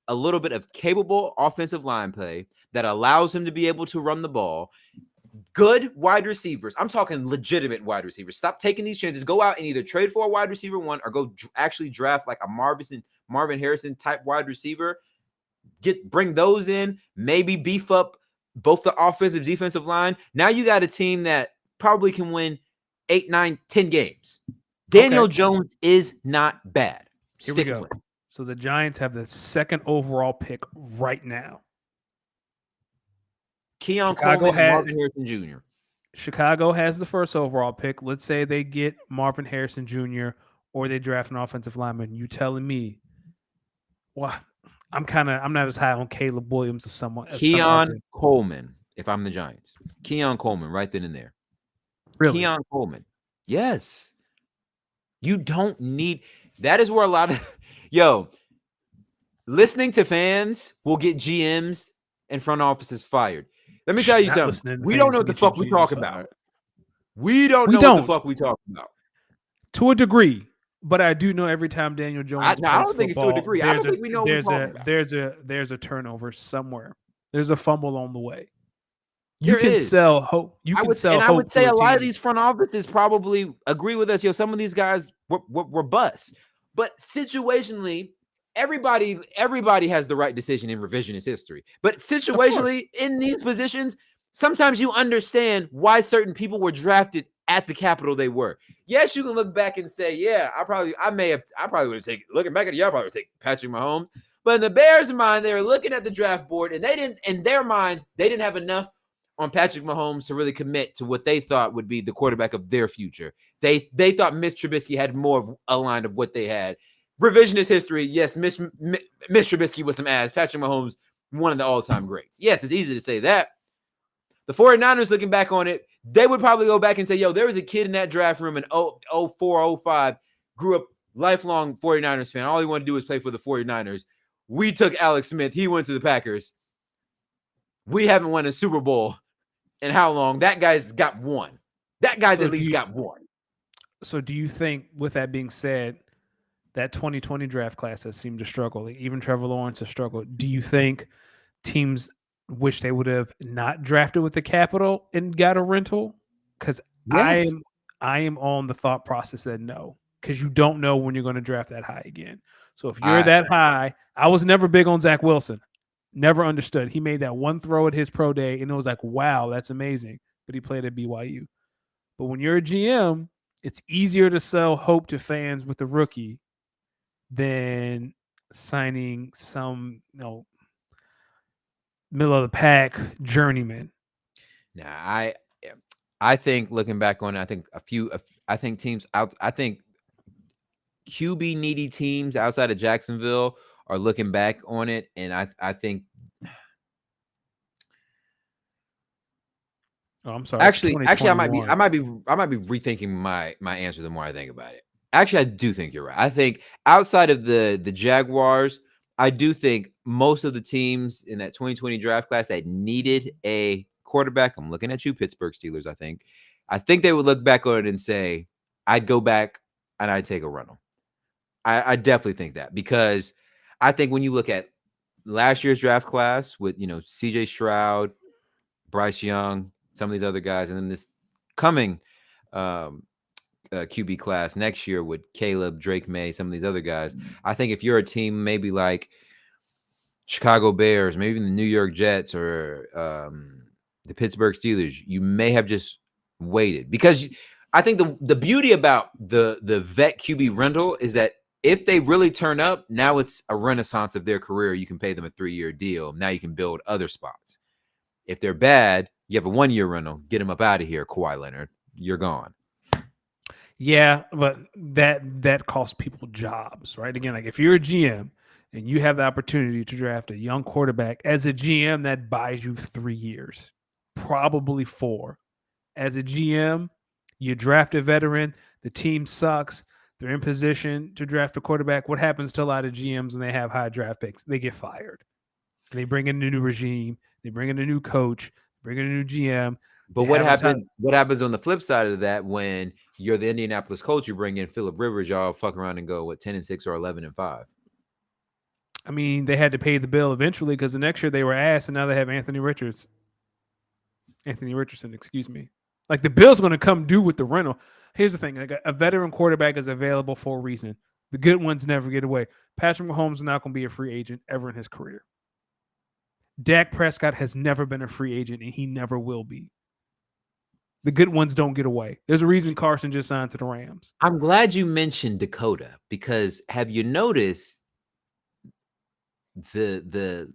a little bit of capable offensive line play that allows him to be able to run the ball, good wide receivers. I'm talking legitimate wide receivers. Stop taking these chances. Go out and either trade for a wide receiver 1 or go actually draft like a Marvin Harrison type wide receiver. Bring those in, maybe beef up both the offensive, defensive line. Now you got a team that probably can win 8, 9, 10 games. Daniel Jones is not bad. Here we go. So the Giants have the 2nd overall pick right now. Keon Coleman and Marvin Harrison Jr. Chicago has the 1st overall pick. Let's say they get Marvin Harrison Jr. or they draft an offensive lineman. You telling me, well, I'm not as high on Caleb Williams as someone. Keon Coleman, if I'm the Giants. Keon Coleman, right then and there. Really? Keon Coleman. Yes. You don't need – that is where a lot of – listening to fans will get GMs and front offices fired. Let me tell you something. We don't know what the fuck we talk about. We don't know what the fuck we talk about. To a degree, but I do know every time Daniel Jones I don't think it's to a degree. I don't think we know what we're talking about. There's a turnover somewhere. There's a fumble on the way. You can sell hope. I would say a lot of these front offices probably agree with us. Some of these guys were busts. But situationally, everybody has the right decision in revisionist history. But situationally, in these positions, sometimes you understand why certain people were drafted at the capital they were. Yes, you can look back and say, yeah, I probably would have taken, looking back at it, I probably would take Patrick Mahomes. But in the Bears' mind, they were looking at the draft board and in their minds, they didn't have enough on Patrick Mahomes to really commit to what they thought would be the quarterback of their future. They thought Mitch Trubisky had more of a line of what they had. Revisionist history, yes, Mitch Trubisky was some ass. Patrick Mahomes, one of the all-time greats. Yes, it's easy to say that. The 49ers, looking back on it, they would probably go back and say, there was a kid in that draft room in 04, 05, grew up lifelong 49ers fan. All he wanted to do was play for the 49ers. We took Alex Smith. He went to the Packers. We haven't won a Super Bowl in how long? That guy's got one. That guy's at least got one. So do you think, with that being said, that 2020 draft class has seemed to struggle? Even Trevor Lawrence has struggled. Do you think teams wish they would have not drafted with the capital and got a rental? Because I am on the thought process that no, because you don't know when you're going to draft that high again. So if you're that high, I was never big on Zach Wilson. Never understood. He made that one throw at his pro day, and it was like, wow, that's amazing. But he played at BYU. But when you're a GM it's easier to sell hope to fans with a rookie than signing some middle of the pack journeyman. Nah, I think looking back on it, I think teams out. I think QB needy teams outside of Jacksonville are looking back on it, and I think. Oh, I'm sorry. Actually, I might be rethinking my answer the more I think about it. Actually, I do think you're right. I think outside of the Jaguars, I do think most of the teams in that 2020 draft class that needed a quarterback, I'm looking at you, Pittsburgh Steelers. I think they would look back on it and say, I'd go back and I'd take a rental. I definitely think that, because I think when you look at last year's draft class with CJ Stroud, Bryce Young, some of these other guys, and then this coming QB class next year with Caleb, Drake May, some of these other guys, I think if you're a team maybe like Chicago Bears, maybe even the New York Jets or the Pittsburgh Steelers, you may have just waited, because I think the beauty about the vet QB rental is that if they really turn up, now it's a renaissance of their career. You can pay them a 3-year deal. Now you can build other spots. If they're bad, you have a 1-year rental. Get them up out of here, Kawhi Leonard. You're gone. Yeah, but that costs people jobs, right? Again, like if you're a GM and you have the opportunity to draft a young quarterback, as a GM, that buys you 3 years, probably 4. As a GM, you draft a veteran, the team sucks, they're in position to draft a quarterback. What happens to a lot of GMs when they have high draft picks? They get fired. And they bring in a new regime, they bring in a new coach, bring in a new GM. But what happens on the flip side of that when you're the Indianapolis Colts, you bring in Phillip Rivers, y'all fuck around and go 10-6 or 11-5? I mean, they had to pay the bill eventually because the next year they were ass, and now they have Anthony Richardson, excuse me. Like the bill's going to come due with the rental. Here's the thing: like a veteran quarterback is available for a reason. The good ones never get away. Patrick Mahomes is not going to be a free agent ever in his career. Dak Prescott has never been a free agent, and he never will be. The good ones don't get away. There's a reason Carson just signed to the Rams. I'm glad you mentioned Dakota, because have you noticed the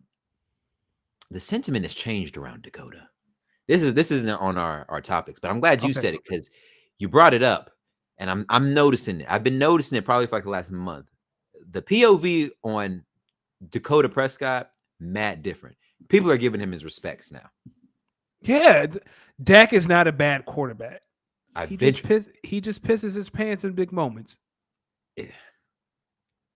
sentiment has changed around Dakota? This isn't on our topics, but I'm glad you said it because you brought it up, and I'm noticing it. I've been noticing it probably for like the last month. The POV on Dakota Prescott, mad different. People are giving him his respects now. Yeah, Dak is not a bad quarterback. He just pisses his pants in big moments. Is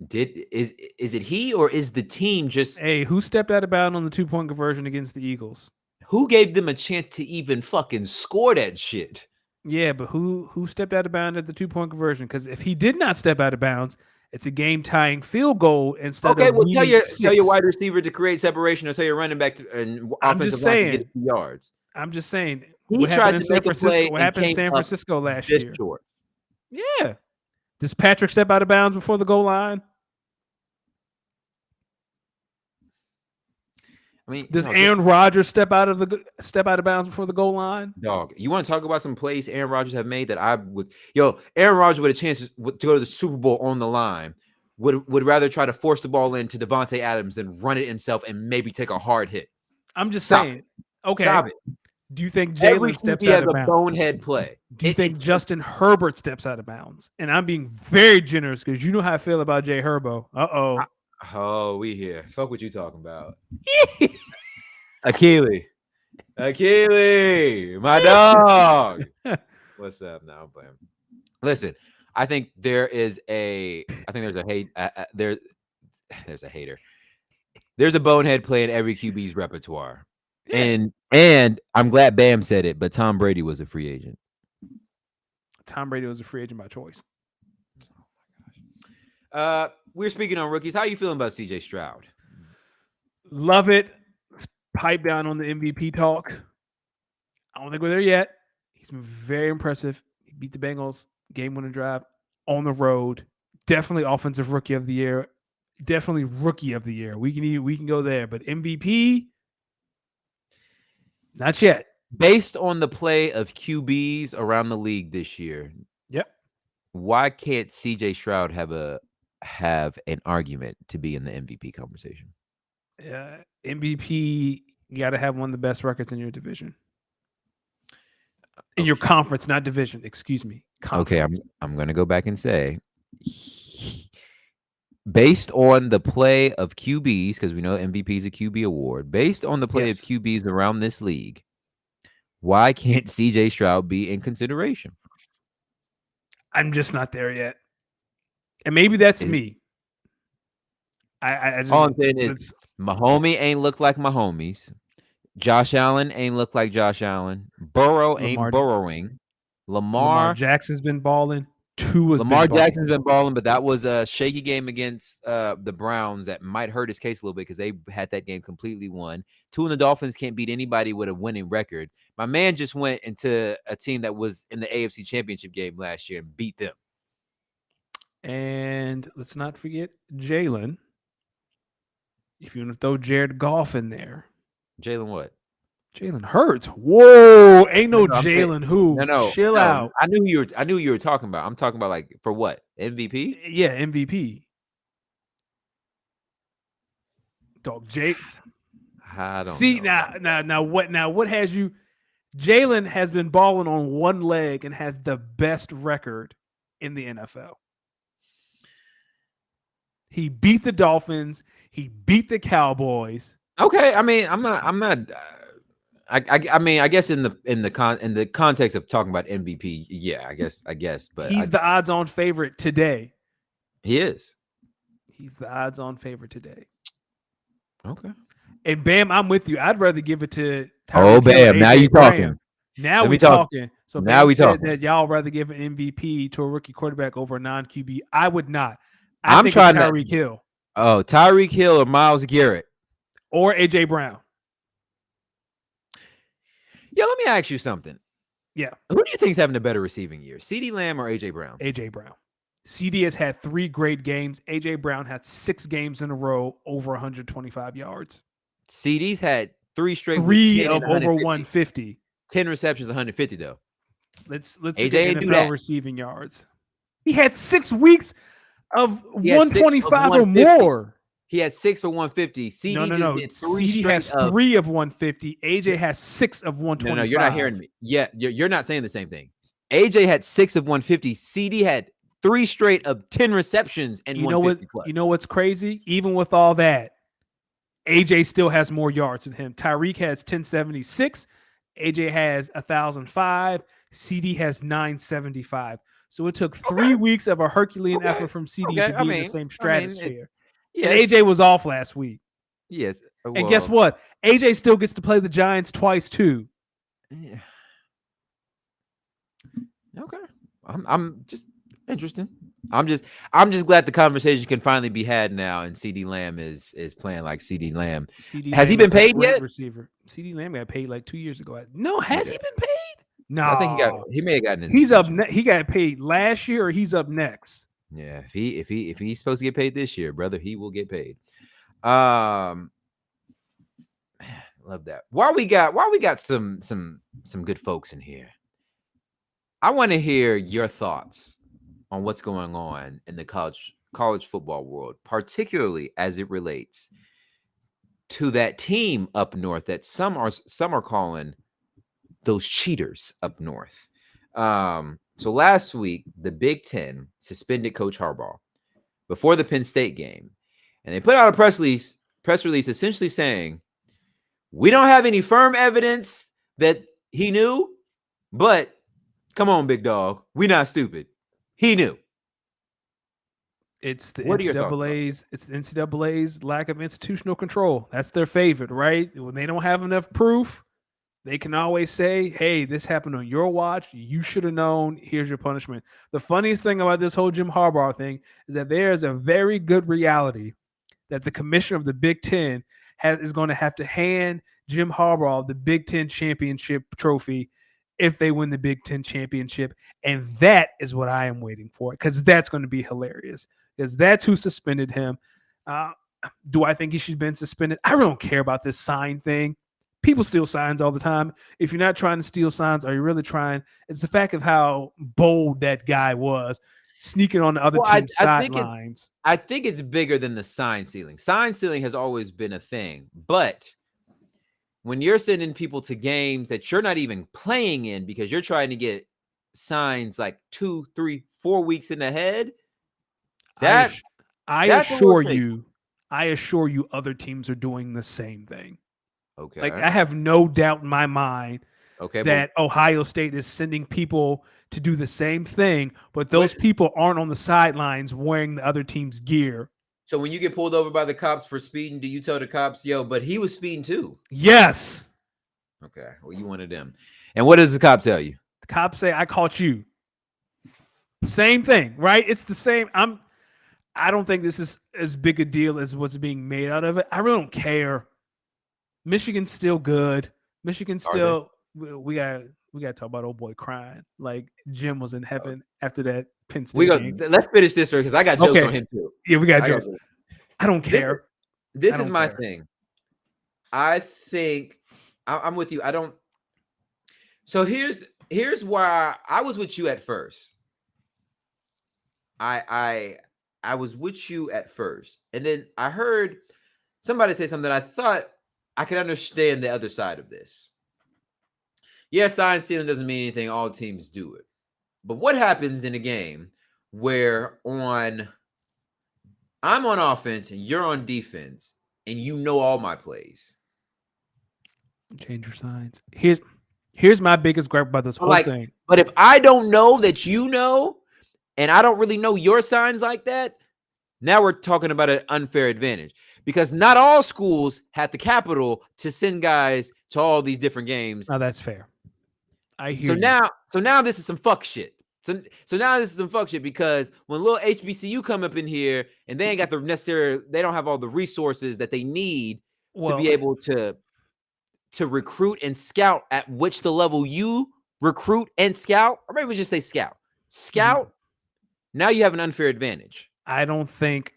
it he, or is the team just? Hey, who stepped out of bounds on the 2-point conversion against the Eagles? Who gave them a chance to even fucking score that shit? Yeah, but who stepped out of bounds at the 2-point conversion? Because if he did not step out of bounds, it's a game-tying field goal instead of well, tell your wide receiver to create separation, or tell your running back and offensive line to get yards. I'm just saying. He tried to make a play. What happened in San Francisco last year? Short. Yeah. Does Patrick step out of bounds before the goal line? I mean, does Aaron Rodgers step out of bounds before the goal line? Dog, you want to talk about some plays Aaron Rodgers have made that I would? Aaron Rodgers with a chance to go to the Super Bowl on the line would rather try to force the ball into Devontae Adams than run it himself and maybe take a hard hit. I'm just saying. Okay. Stop it. Do you think Jalen steps out of bounds? Has a bonehead play. Do you think Justin Herbert steps out of bounds? And I'm being very generous because you know how I feel about Jay Herbo. Oh, we here. Fuck what you talking about. Akili, my dog. What's up now? I'm playing. Listen, I think there's a hater. There's a bonehead play in every QB's repertoire. Yeah. And I'm glad Bam said it, but Tom Brady was a free agent. Tom Brady was a free agent by choice. Oh my gosh. We're speaking on rookies. How are you feeling about CJ Stroud? Love it. Let's pipe down on the MVP talk. I don't think we're there yet. He's been very impressive. He beat the Bengals, game-winning drive on the road. Definitely offensive rookie of the year. Definitely rookie of the year. We can go there, but MVP, not yet. Based on the play of QBs around the league this year. Yep. why can't CJ Stroud have an argument to be in the MVP conversation? MVP, you got to have one of the best records in your division. In your conference, not division. Excuse me. Conference. Okay, I'm going to go back and say, based on the play of QBs, because we know MVP is a QB award, based on the play of QBs around this league, why can't CJ Stroud be in consideration? I'm just not there yet. And maybe that's me. I just, all I'm saying is Mahomes ain't look like Mahomes. Josh Allen ain't look like Josh Allen. Burrow ain't burrowing. Lamar Jackson's been balling. Lamar Jackson's been balling, but that was a shaky game against the Browns that might hurt his case a little bit because they had that game completely won. Tua and the Dolphins can't beat anybody with a winning record. My man just went into a team that was in the AFC Championship game last year and beat them. And let's not forget Jalen. If you want to throw Jared Goff in there. Jalen what? Jalen Hurts. Whoa, ain't no Jalen who. No, chill out. I knew you were talking about. I'm talking about like for what? MVP? Yeah, MVP. Dog Jake. I don't see know. now what has you? Jalen has been balling on one leg and has the best record in the NFL. He beat the Dolphins. He beat the Cowboys. Okay, I mean, I'm not. I mean, I guess in the context of talking about MVP, yeah, I guess, but he's the odds-on favorite today. He is. He's the odds-on favorite today. Okay. And Bam, I'm with you. I'd rather give it to Tyreek Bam. Now you talking. Now we talking. So now Bam we said talking. that y'all rather give an MVP to a rookie quarterback over a non-QB. I would not. I'm think trying Tyreek Hill. Oh, Tyreek Hill or Myles Garrett or AJ Brown. Yeah, let me ask you something. Yeah. Who do you think is having a better receiving year? CeeDee Lamb or AJ Brown? AJ Brown. CD has had 3 great games. AJ Brown had 6 games in a row over 125 yards. CD's had 3 straight. 3 of over 150. 10 receptions, 150 though. Let's look at NFL receiving yards. He had 6 weeks of 125 or more. He had 6 for 150. CD no. CD has 3 of 150. AJ has 6 of 125. No, you're not hearing me. Yeah, you're not saying the same thing. AJ had 6 of 150. CD had 3 straight of 10 receptions and 150 plus. You know what's crazy? Even with all that, AJ still has more yards than him. Tyreek has 1076. AJ has 1,005. CD has 975. So it took 3 weeks of a Herculean effort from CD to be in the same stratosphere. And AJ was off last week. Yes. Well, and guess what? AJ still gets to play the Giants twice too. Yeah. Okay. I'm just interesting. I'm just glad the conversation can finally be had now, and CeeDee Lamb is playing like CeeDee Lamb. Has he been paid yet? Receiver. CeeDee Lamb got paid like 2 years ago. No, has he been paid? No, I think he may have gotten. He's up. He got paid last year, or he's up next. Yeah, if he's supposed to get paid this year, brother, he will get paid. Love that. While we got some good folks in here, I want to hear your thoughts on what's going on in the college football world, particularly as it relates to that team up north that some are calling those cheaters up north. So last week, the Big Ten suspended Coach Harbaugh before the Penn State game, and they put out a press release essentially saying, we don't have any firm evidence that he knew, but come on, big dog, we not stupid. He knew. It's the NCAA's. It's the NCAA's lack of institutional control. That's their favorite, right? When they don't have enough proof, they can always say, hey, this happened on your watch. You should have known. Here's your punishment. The funniest thing about this whole Jim Harbaugh thing is that there's a very good reality that the commissioner of the Big Ten is going to have to hand Jim Harbaugh the Big Ten championship trophy if they win the Big Ten championship. And that is what I am waiting for, because that's going to be hilarious, because that's who suspended him. Do I think he should have been suspended? I really don't care about this sign thing. People steal signs all the time. If you're not trying to steal signs, are you really trying? It's the fact of how bold that guy was. sneaking on the other team's sidelines. I think it's bigger than the sign stealing. Sign stealing has always been a thing, but when you're sending people to games that you're not even playing in because you're trying to get signs like 2, 3, 4 weeks in ahead, I assure you, other teams are doing the same thing. Okay. Like, I have no doubt in my mind that Ohio State is sending people to do the same thing, but those people aren't on the sidelines wearing the other team's gear. So when you get pulled over by the cops for speeding, do you tell the cops, yo, but he was speeding too? Yes. Okay. Well, you one of them. And what does the cop tell you? The cops say, I caught you. Same thing, right? It's the same. I don't think this is as big a deal as what's being made out of it. I really don't care. Michigan's still good. Michigan's still. We got to talk about old boy crying. Like, Jim was in heaven after that Penn State game. Let's finish this story because I got jokes on him too. Yeah, we got jokes. I don't care. This is my thing. I think I'm with you. I don't. So here's why I was with you at first. I was with you at first, and then I heard somebody say something. I thought I could understand the other side of this. Yeah, sign stealing doesn't mean anything. All teams do it. But what happens in a game where I'm on offense and you're on defense and you know all my plays? Change your signs. Here's my biggest gripe about this whole thing. But if I don't know that you know, and I don't really know your signs like that, now we're talking about an unfair advantage. Because not all schools have the capital to send guys to all these different games. Oh, that's fair. I hear so you. now this is some fuck shit. So now this is some fuck shit because when little HBCU come up in here and they ain't got they don't have all the resources that they need to be able to recruit and scout at which the level you recruit and scout, or maybe we just say scout. Now you have an unfair advantage. I don't think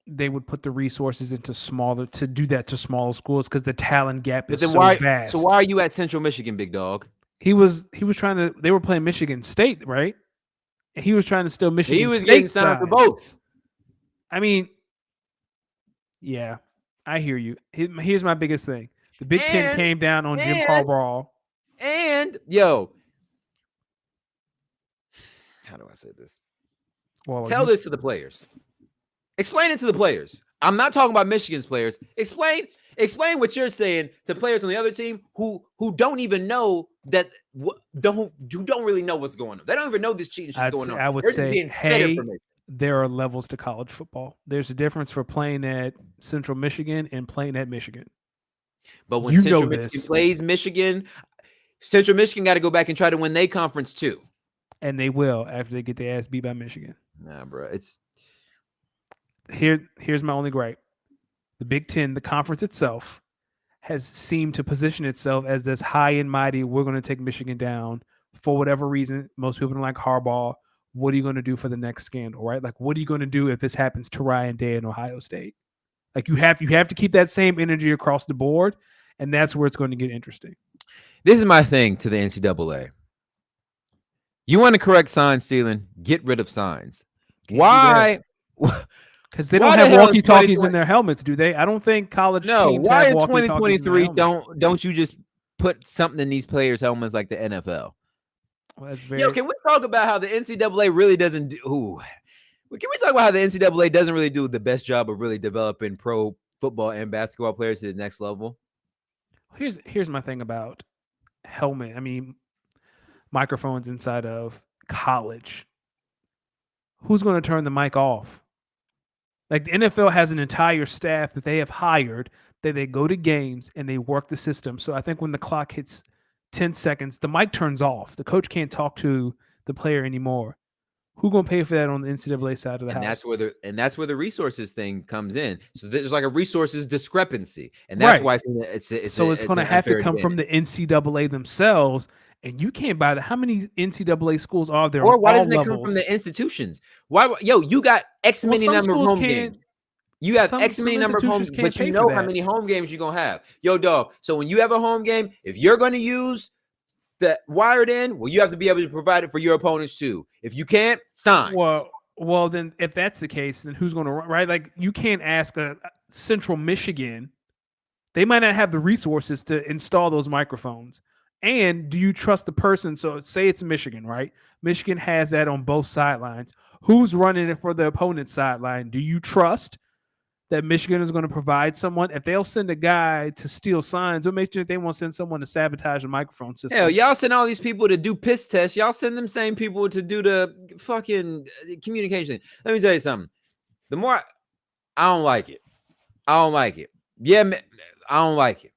they would put the resources into smaller schools because the talent gap is so vast. So why are you at Central Michigan, big dog? He was trying to. They were playing Michigan State, right? And he was trying to steal Michigan State. He was getting signed for both. I mean, yeah, I hear you. Here's my biggest thing: the Big Ten came down on Jim Harbaugh. And how do I say this? Well, tell this to the players. Explain it to the players. I'm not talking about Michigan's players. Explain what you're saying to players on the other team who don't even know that who don't really know what's going on. They don't even know this cheating shit's going on. I would say, hey, there are levels to college football. There's a difference for playing at Central Michigan and playing at Michigan. But when Central Michigan plays Michigan, Central Michigan got to go back and try to win their conference too. And they will after they get their ass beat by Michigan. Nah, bro. Here's my only gripe. The Big Ten, the conference itself, has seemed to position itself as this high and mighty, we're going to take Michigan down for whatever reason. Most people don't like Harbaugh. What are you going to do for the next scandal, right? Like, what are you going to do if this happens to Ryan Day in Ohio State? Like, you have to keep that same energy across the board, and that's where it's going to get interesting. This is my thing to the NCAA. You want to correct sign stealing, get rid of signs. Why? Because they don't have walkie-talkies in their helmets, do they? I don't think college teams why have in 2023 don't you just put something in these players' helmets like the NFL? Well, that's very... can we talk about how the NCAA really doesn't do... Can we talk about how the NCAA doesn't really do the best job of really developing pro football and basketball players to the next level? Here's my thing about helmet. I mean, microphones inside of college. Who's going to turn the mic off? Like, the NFL has an entire staff that they have hired that they go to games and they work the system. So I think when the clock hits 10 seconds, the mic turns off. The coach can't talk to the player anymore. Who's going to pay for that on the NCAA side of the house? That's where the resources thing comes in. So there's like a resources discrepancy. And that's why it's going to have to come from the NCAA themselves. And you can't buy that. How many NCAA schools are there? Or why doesn't it come from the institutions? Why? You got X many number of home games. You have X many number of home games, but you know how many home games you're going to have. Yo, dog. So when you have a home game, if you're going to use that wired in, well, you have to be able to provide it for your opponents too. If you can't, signs. Well, then if that's the case, then who's going to run, right? Like you can't ask a Central Michigan. They might not have the resources to install those microphones. And do you trust the person? So say it's Michigan, right? Michigan has that on both sidelines. Who's running it for the opponent's sideline? Do you trust that Michigan is going to provide someone? If they'll send a guy to steal signs, what makes you think they won't send someone to sabotage the microphone system? Hell, y'all send all these people to do piss tests. Y'all send them same people to do the fucking communication. Let me tell you something. The more I don't like it. I don't like it. Yeah, I don't like it.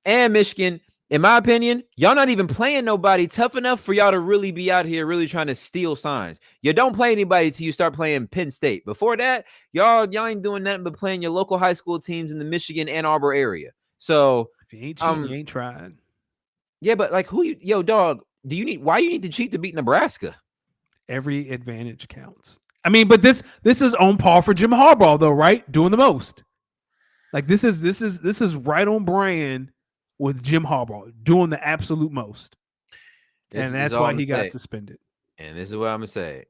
And Michigan, in my opinion, y'all not even playing nobody tough enough for y'all to really be out here really trying to steal signs. You don't play anybody till you start playing Penn State. Before that, y'all ain't doing nothing but playing your local high school teams in the Michigan Ann Arbor area. So if you ain't cheating, you ain't trying. Yeah, but like dog, why you need to cheat to beat Nebraska? Every advantage counts. I mean, but this is on par for Jim Harbaugh though, right? Doing the most. Like this is right on brand with Jim Harbaugh doing the absolute most. And that's why he got suspended. And this is what I'm going to say.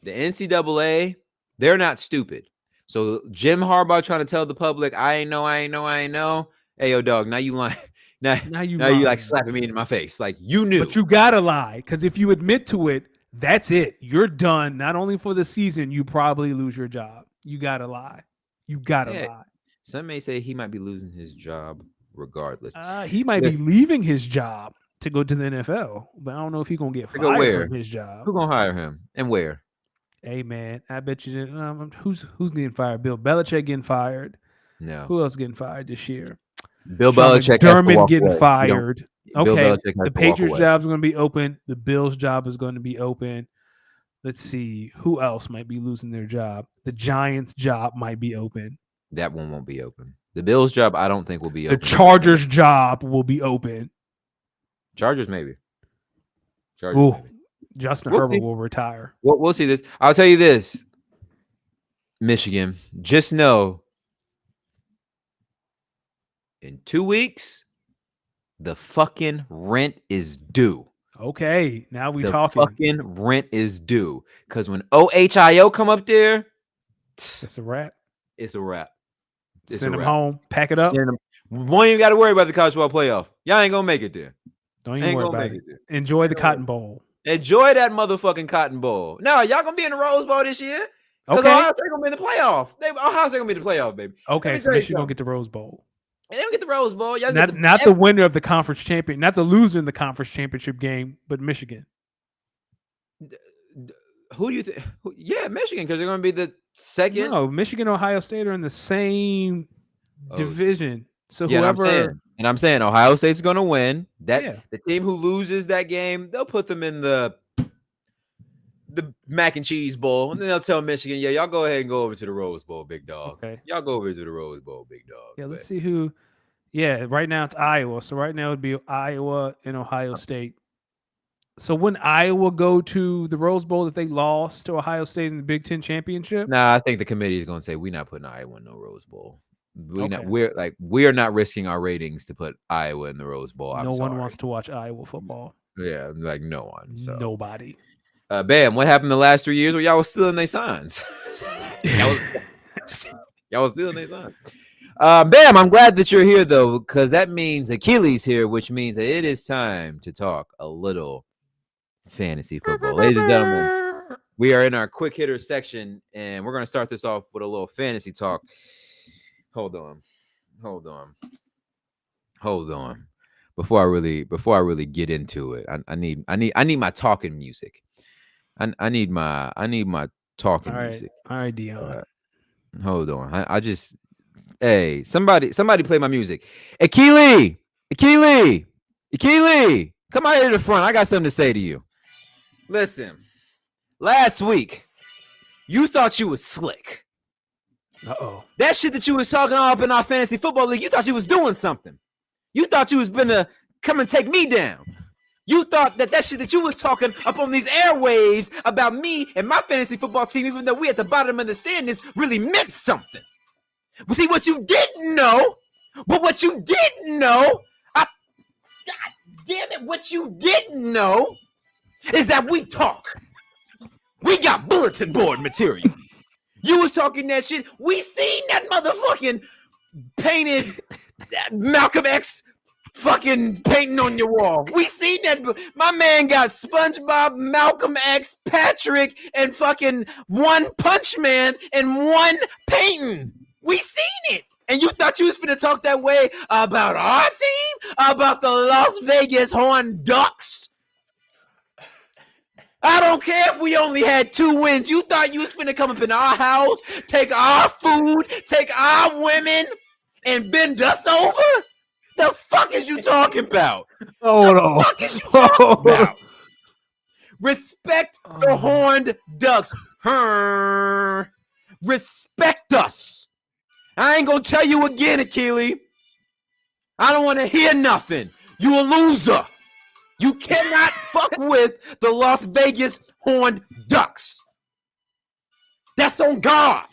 The NCAA, they're not stupid. So Jim Harbaugh trying to tell the public, I ain't know. Hey, yo, dog, now you lying. Now you like slapping me in my face. Like you knew. But you got to lie. Because if you admit to it, that's it. You're done. Not only for the season, you probably lose your job. You got to lie. You got to lie. Some may say he might be losing his job regardless. He might be leaving his job to go to the NFL, but I don't know if he's going to get fired from his job. Who's going to hire him and where? Hey, man, I bet you who's getting fired? Bill Belichick getting fired. No. Who else getting fired this year? Bill Belichick. McDermott getting fired. Okay, the Patriots' job is going to be open. The Bills' job is going to be open. Let's see. Who else might be losing their job? The Giants' job might be open. That one won't be open. The Bills' job, I don't think will be open. The Chargers' job will be open. Chargers, maybe. Justin Herbert will retire. We'll see this. I'll tell you this. Michigan, just know in 2 weeks, the fucking rent is due. Okay, now we talking. The fucking rent is due. Because when OHIO come up there, it's a wrap. It's a wrap. Send them home. Pack it up. Won't even got to worry about the college football playoff. Y'all ain't going to make it there. Don't even worry about it. Enjoy the Cotton Bowl. Enjoy that motherfucking Cotton Bowl. No, y'all going to be in the Rose Bowl this year. Because Ohio State going to be in the playoff. Ohio State going to be in the playoff, baby. Okay, so Michigan going to get the Rose Bowl. They don't get the Rose Bowl. Y'all not the winner of the conference champion, not the loser in the conference championship game, but Michigan. Who do you think? Yeah, Michigan, because they're going to be the second. No, Michigan and Ohio State are in the same division. So yeah, whoever. I'm saying Ohio State's going to win. The team who loses that game, they'll put them in the mac and cheese bowl, and then they'll tell Michigan, yeah, y'all go ahead and go over to the Rose Bowl, big dog. Okay, y'all go over to the Rose Bowl, big dog. Yeah, let's see who. Yeah, right now it's Iowa. So right now it'd be Iowa and Ohio State. So wouldn't Iowa go to the Rose Bowl if they lost to Ohio State in the Big Ten championship? Nah, I think the committee is going to say we're not putting Iowa in no Rose Bowl. We're not risking our ratings to put Iowa in the Rose Bowl. No one wants to watch Iowa football. Yeah, like no one. So. Nobody. Bam, what happened the last 3 years where y'all was stealing their signs? y'all was stealing their signs. Bam, I'm glad that you're here, though, because that means Achilles here, which means that it is time to talk a little fantasy football. Ladies and gentlemen, we are in our quick hitter section, and we're going to start this off with a little fantasy talk. Hold on. Before I really get into it, I need my talking music. I need my talking music. All right, Dion. Hold on. Hey, somebody play my music. Achilles, come out here to the front. I got something to say to you. Listen, last week, you thought you was slick. Uh-oh. That shit that you was talking up in our fantasy football league, you thought you was doing something. You thought you was gonna come and take me down. You thought that shit that you was talking up on these airwaves about me and my fantasy football team, even though we at the bottom of the standings, really meant something. But see, what you didn't know, God damn it, what you didn't know is that we talk. We got bulletin board material. You was talking that shit. We seen that motherfucking painted Malcolm X fucking painting on your wall. We seen that. My man got SpongeBob, Malcolm X, Patrick, and fucking One Punch Man in one painting. We seen it. And you thought you was finna talk that way about our team? About the Las Vegas Horned Ducks? I don't care if we only had 2 wins. You thought you was finna come up in our house, take our food, take our women, and bend us over? The fuck is you talking about? The fuck is you talking about? Respect the Horned Ducks. Respect us. I ain't gonna tell you again, Akili. I don't want to hear nothing. You a loser. You cannot fuck with the Las Vegas Horned Ducks. That's on God.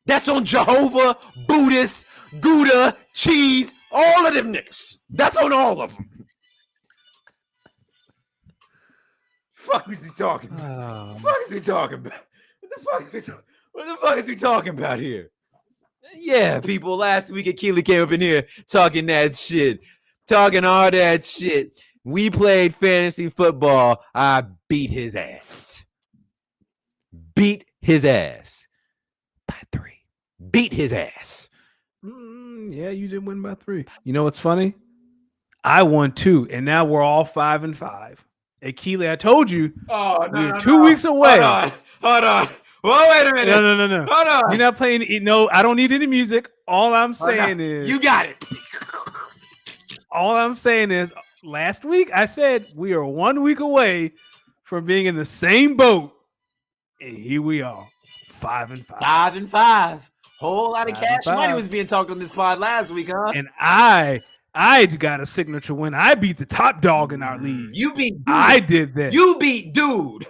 That's on Jehovah, Buddhist, Gouda, cheese, all of them niggas. That's on all of them. Fuck is he talking about? What the fuck is he talking about? What the fuck is he talking about here? Yeah, people, last week Akili came up in here talking that shit. Talking all that shit. We played fantasy football. I beat his ass. Beat his ass. By 3. Beat his ass. Yeah, you did win by 3. You know what's funny? I won 2, and now we're all 5-5. Akili, I told you. We're 2 weeks away. Hold on. Well, wait a minute. No. Hold on. You're not playing. No, I don't need any music. All I'm saying is. You got it. All I'm saying is, last week I said we are 1 week away from being in the same boat. And here we are. 5-5. 5-5. Whole lot of cash money was being talked on this pod last week, huh? And I got a signature win. I beat the top dog in our league. You beat dude. I did that. You beat dude.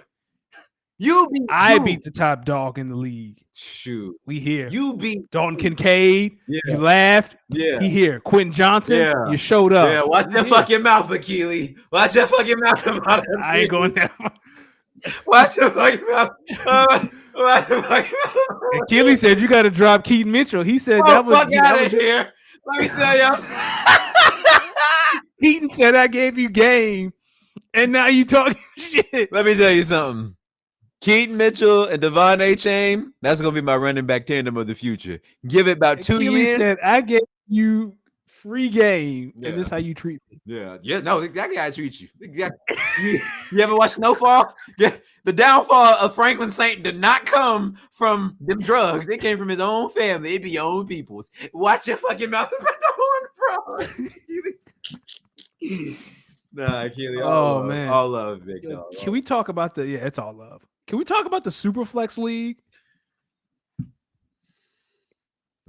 I beat the top dog in the league. Shoot. We here. You beat Dalton Kincaid. Yeah. You laughed. Yeah. He here. Quentin Johnson. Yeah. You showed up. Yeah. Watch that fucking mouth, Akili. Watch that fucking mouth. I ain't going there. Watch your fucking mouth. Watch your fucking mouth. Akili said you got to drop Keaton Mitchell. He said that was. Fuck out of here. Let me tell y'all. Keaton said I gave you game, and now you talking shit. Let me tell you something. Keaton Mitchell and Devon A-Chain, that's going to be my running back tandem of the future. Give it about 2 years. Said, I gave you free game, and this is how you treat me. Yeah. No, exactly how I treat you. Exactly. You ever watch Snowfall? Yeah. The downfall of Franklin Saint did not come from them drugs. It came from his own family. It be your own people's. Watch your fucking mouth about the horn, bro. Nah, Akili. Man. All love, big dog. Can we talk about it's all love. Can we talk about the Superflex League?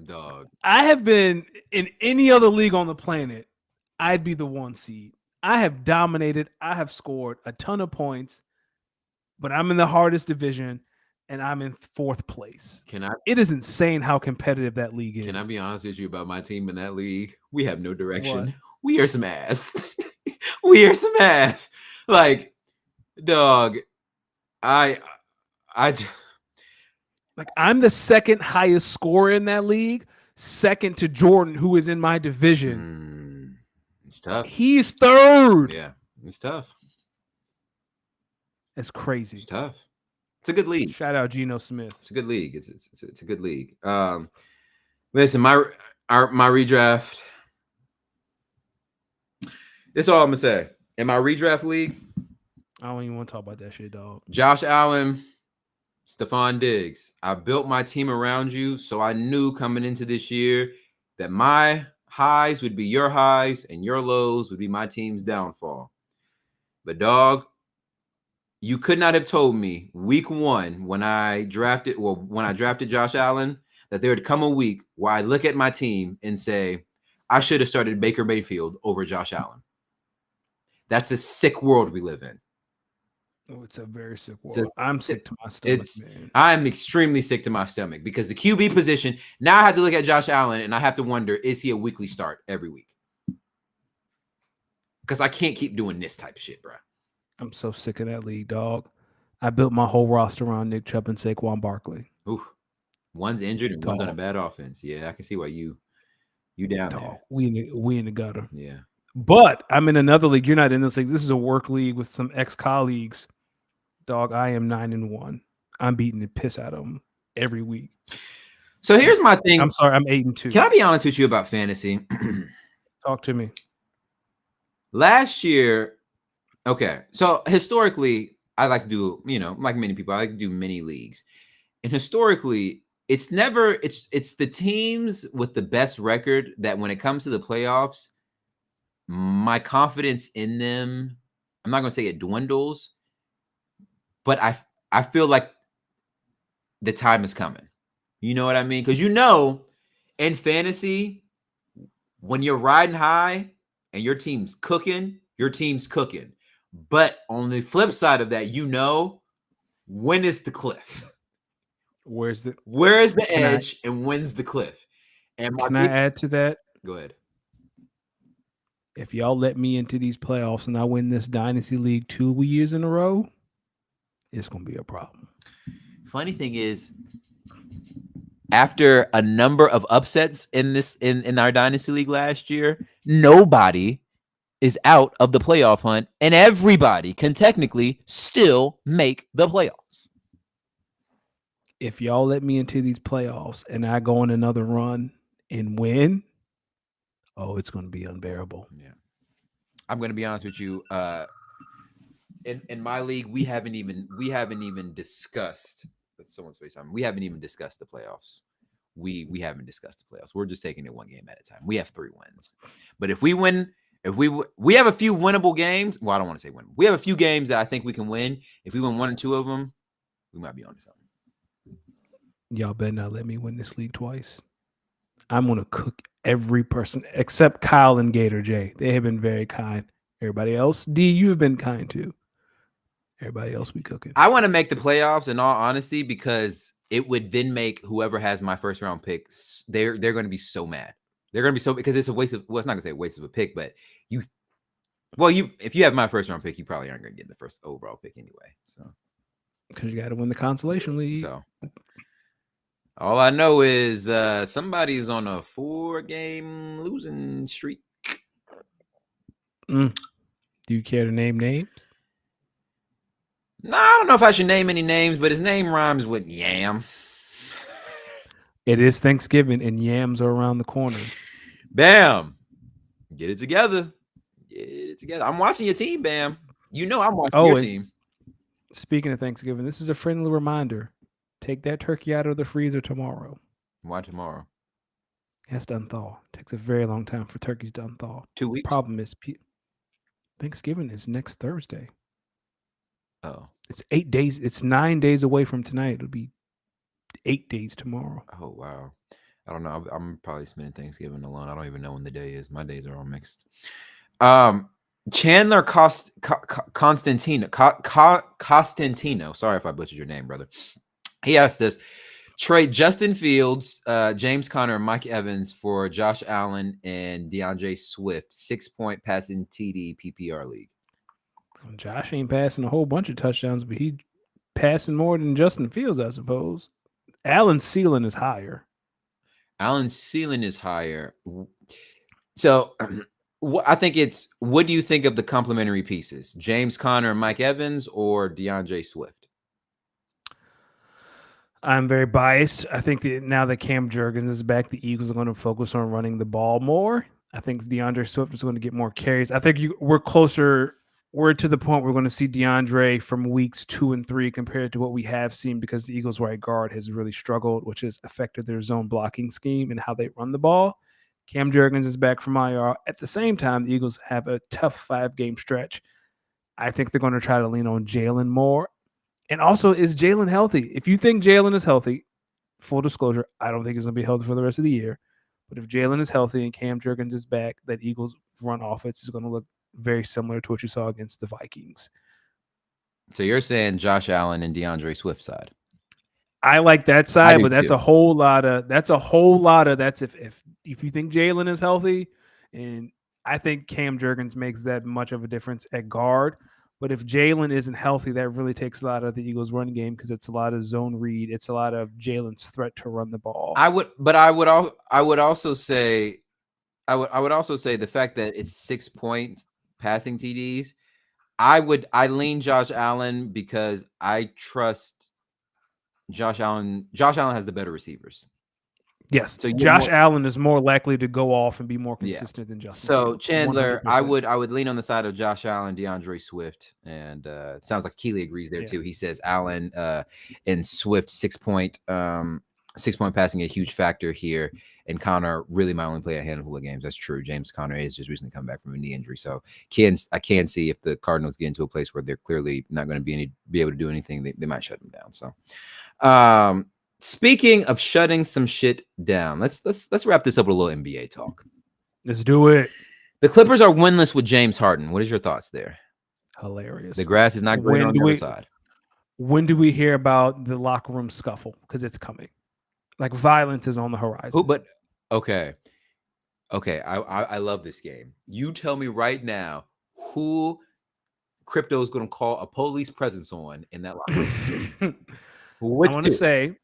Dog. I have been in any other league on the planet, I'd be the 1 seed. I have dominated. I have scored a ton of points, but I'm in the hardest division and I'm in 4th place. It is insane how competitive that league is. Can I be honest with you about my team in that league? We have no direction. What? We are some ass. We are some ass. Like, dog, I'm the 2nd highest scorer in that league, second to Jordan, who is in my division. It's tough. He's 3rd. Yeah, it's tough. It's crazy. It's tough. It's a good league. Shout out Geno Smith. It's a good league. It's a good league. Listen, my redraft. That's all I'm gonna say. In my redraft league, I don't even want to talk about that shit, dog. Josh Allen, Stephon Diggs. I built my team around you, so I knew coming into this year that my highs would be your highs and your lows would be my team's downfall. But dog, you could not have told me week 1 when I drafted Josh Allen that there would come a week where I look at my team and say, I should have started Baker Mayfield over Josh Allen. That's a sick world we live in. Oh, it's a very sick world. I'm sick to my stomach, man. I'm extremely sick to my stomach because the QB position, now I have to look at Josh Allen and I have to wonder, is he a weekly start every week? because I can't keep doing this type of shit, bro. I'm so sick of that league, dog. I built my whole roster around Nick Chubb and Saquon Barkley. Ooh, one's injured and one's on a bad offense. Yeah, I can see why you down there. We in the gutter. Yeah. But I'm in another league. You're not in this league. This is a work league with some ex-colleagues. Dog, I am 9-1. I'm beating the piss out of them every week. So here's my thing. I'm sorry, I'm 8-2. Can I be honest with you about fantasy? Talk to me. Last year, okay. So historically, I like to do, like many people, I like to do mini leagues. And historically, it's the teams with the best record that when it comes to the playoffs, my confidence in them, I'm not going to say it dwindles, but I feel like the time is coming. You know what I mean? Because in fantasy, when you're riding high and your team's cooking. But on the flip side of that, when is the cliff? Where is the edge and when's the cliff? And can I add to that? Go ahead. If y'all let me into these playoffs and I win this Dynasty League 2 years in a row, it's going to be a problem. Funny thing is, after a number of upsets in our Dynasty League last year, nobody is out of the playoff hunt, and everybody can technically still make the playoffs. If y'all let me into these playoffs and I go on another run and win, it's going to be unbearable. Yeah. I'm going to be honest with you. In my league, we haven't even discussed someone's FaceTime. We haven't even discussed the playoffs. We haven't discussed the playoffs. We're just taking it one game at a time. We have 3 wins. But if we win, we have a few winnable games. Well, I don't want to say win. We have a few games that I think we can win. If we win 1 or 2 of them, we might be on to something. Y'all better not let me win this league twice. I'm going to cook every person except Kyle and Gator J. They have been very kind. Everybody else, D, you have been kind too. Everybody else be cooking. I want to make the playoffs in all honesty because it would then make whoever has my first round pick, they're going to be so mad. They're going to be so, because it's a waste of, well, it's not going to say a waste of a pick, but if you have my first round pick, you probably aren't going to get the first overall pick anyway. So, because you got to win the consolation league. So, all I know is somebody's on a 4-game losing streak. Do you care to name names? No, I don't know if I should name any names, but his name rhymes with yam. It is Thanksgiving and yams are around the corner. Bam. Get it together. I'm watching your team, Bam. I'm watching your team. Speaking of Thanksgiving, this is a friendly reminder. Take that turkey out of the freezer tomorrow. Why tomorrow? It has to unthaw. It takes a very long time for turkeys to unthaw. 2 weeks? The problem is Thanksgiving is next Thursday. Oh. It's 8 days. It's 9 days away from tonight. It'll be 8 days tomorrow. Oh, wow. I don't know. I'm probably spending Thanksgiving alone. I don't even know when the day is. My days are all mixed. Chandler Costantino. Sorry if I butchered your name, brother. He asked us, trade Justin Fields, James Conner, and Mike Evans for Josh Allen and DeAndre Swift, 6-point passing TD PPR league. Josh ain't passing a whole bunch of touchdowns, but he passing more than Justin Fields, I suppose. Allen's ceiling is higher. So I think it's, what do you think of the complementary pieces? James Conner and Mike Evans or DeAndre Swift? I'm very biased. I think that now that Cam Jurgens is back, the Eagles are going to focus on running the ball more. I think DeAndre Swift is going to get more carries. I think we're closer. We're to the point we're going to see DeAndre from weeks 2 and 3 compared to what we have seen, because the Eagles' right guard has really struggled, which has affected their zone blocking scheme and how they run the ball. Cam Jurgens is back from IR. At the same time, the Eagles have a tough 5-game stretch. I think they're going to try to lean on Jalen more. And also, is Jalen healthy? If you think Jalen is healthy, full disclosure, I don't think he's going to be healthy for the rest of the year. But if Jalen is healthy and Cam Jurgens is back, that Eagles run offense is going to look very similar to what you saw against the Vikings. So you're saying Josh Allen and DeAndre Swift side? I like that side, but that's a whole lot of. That's if you think Jalen is healthy, and I think Cam Jurgens makes that much of a difference at guard. But if Jalen isn't healthy, that really takes a lot of the Eagles' run game because it's a lot of zone read. It's a lot of Jalen's threat to run the ball. I would also say the fact that it's 6 points passing TDs. I lean Josh Allen because I trust Josh Allen. Josh Allen has the better receivers. Yes, so Josh Allen is more likely to go off and be more consistent than Justin. So Fields, Chandler, 100%. I would lean on the side of Josh Allen, DeAndre Swift, and it sounds like Keely agrees there too. He says Allen and Swift 6 point passing a huge factor here, and Connor really might only play a handful of games. That's true. James Conner has just recently come back from a knee injury, so I can see if the Cardinals get into a place where they're clearly not going to be able to do anything, they might shut them down. So, speaking of shutting some shit down, let's wrap this up with a little NBA talk. Let's do it. The Clippers are winless with James Harden. What is your thoughts there? Hilarious. The grass is not green on the other side. When do we hear about the locker room scuffle? Because it's coming. Like violence is on the horizon. Okay. I love this game. You tell me right now who Crypto is going to call a police presence on in that locker room. I want to say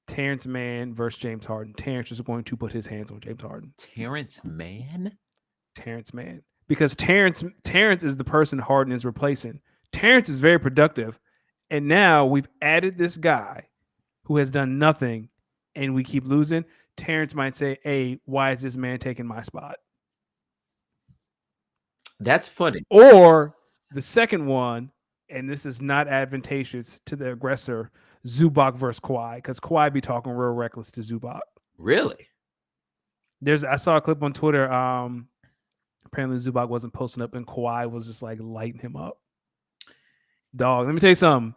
Terrence Mann versus James Harden. Terrence is going to put his hands on James Harden. Terrence Mann? Terrence Mann. Because Terrence is the person Harden is replacing. Terrence is very productive. And now we've added this guy who has done nothing and we keep losing. Terrence might say, hey, why is this man taking my spot? That's funny. Or the second one, and this is not advantageous to the aggressor, Zubac versus Kawhi, because Kawhi be talking real reckless to Zubac. Really? I saw a clip on Twitter. Apparently Zubac wasn't posting up, and Kawhi was just like lighting him up. Dog, let me tell you something.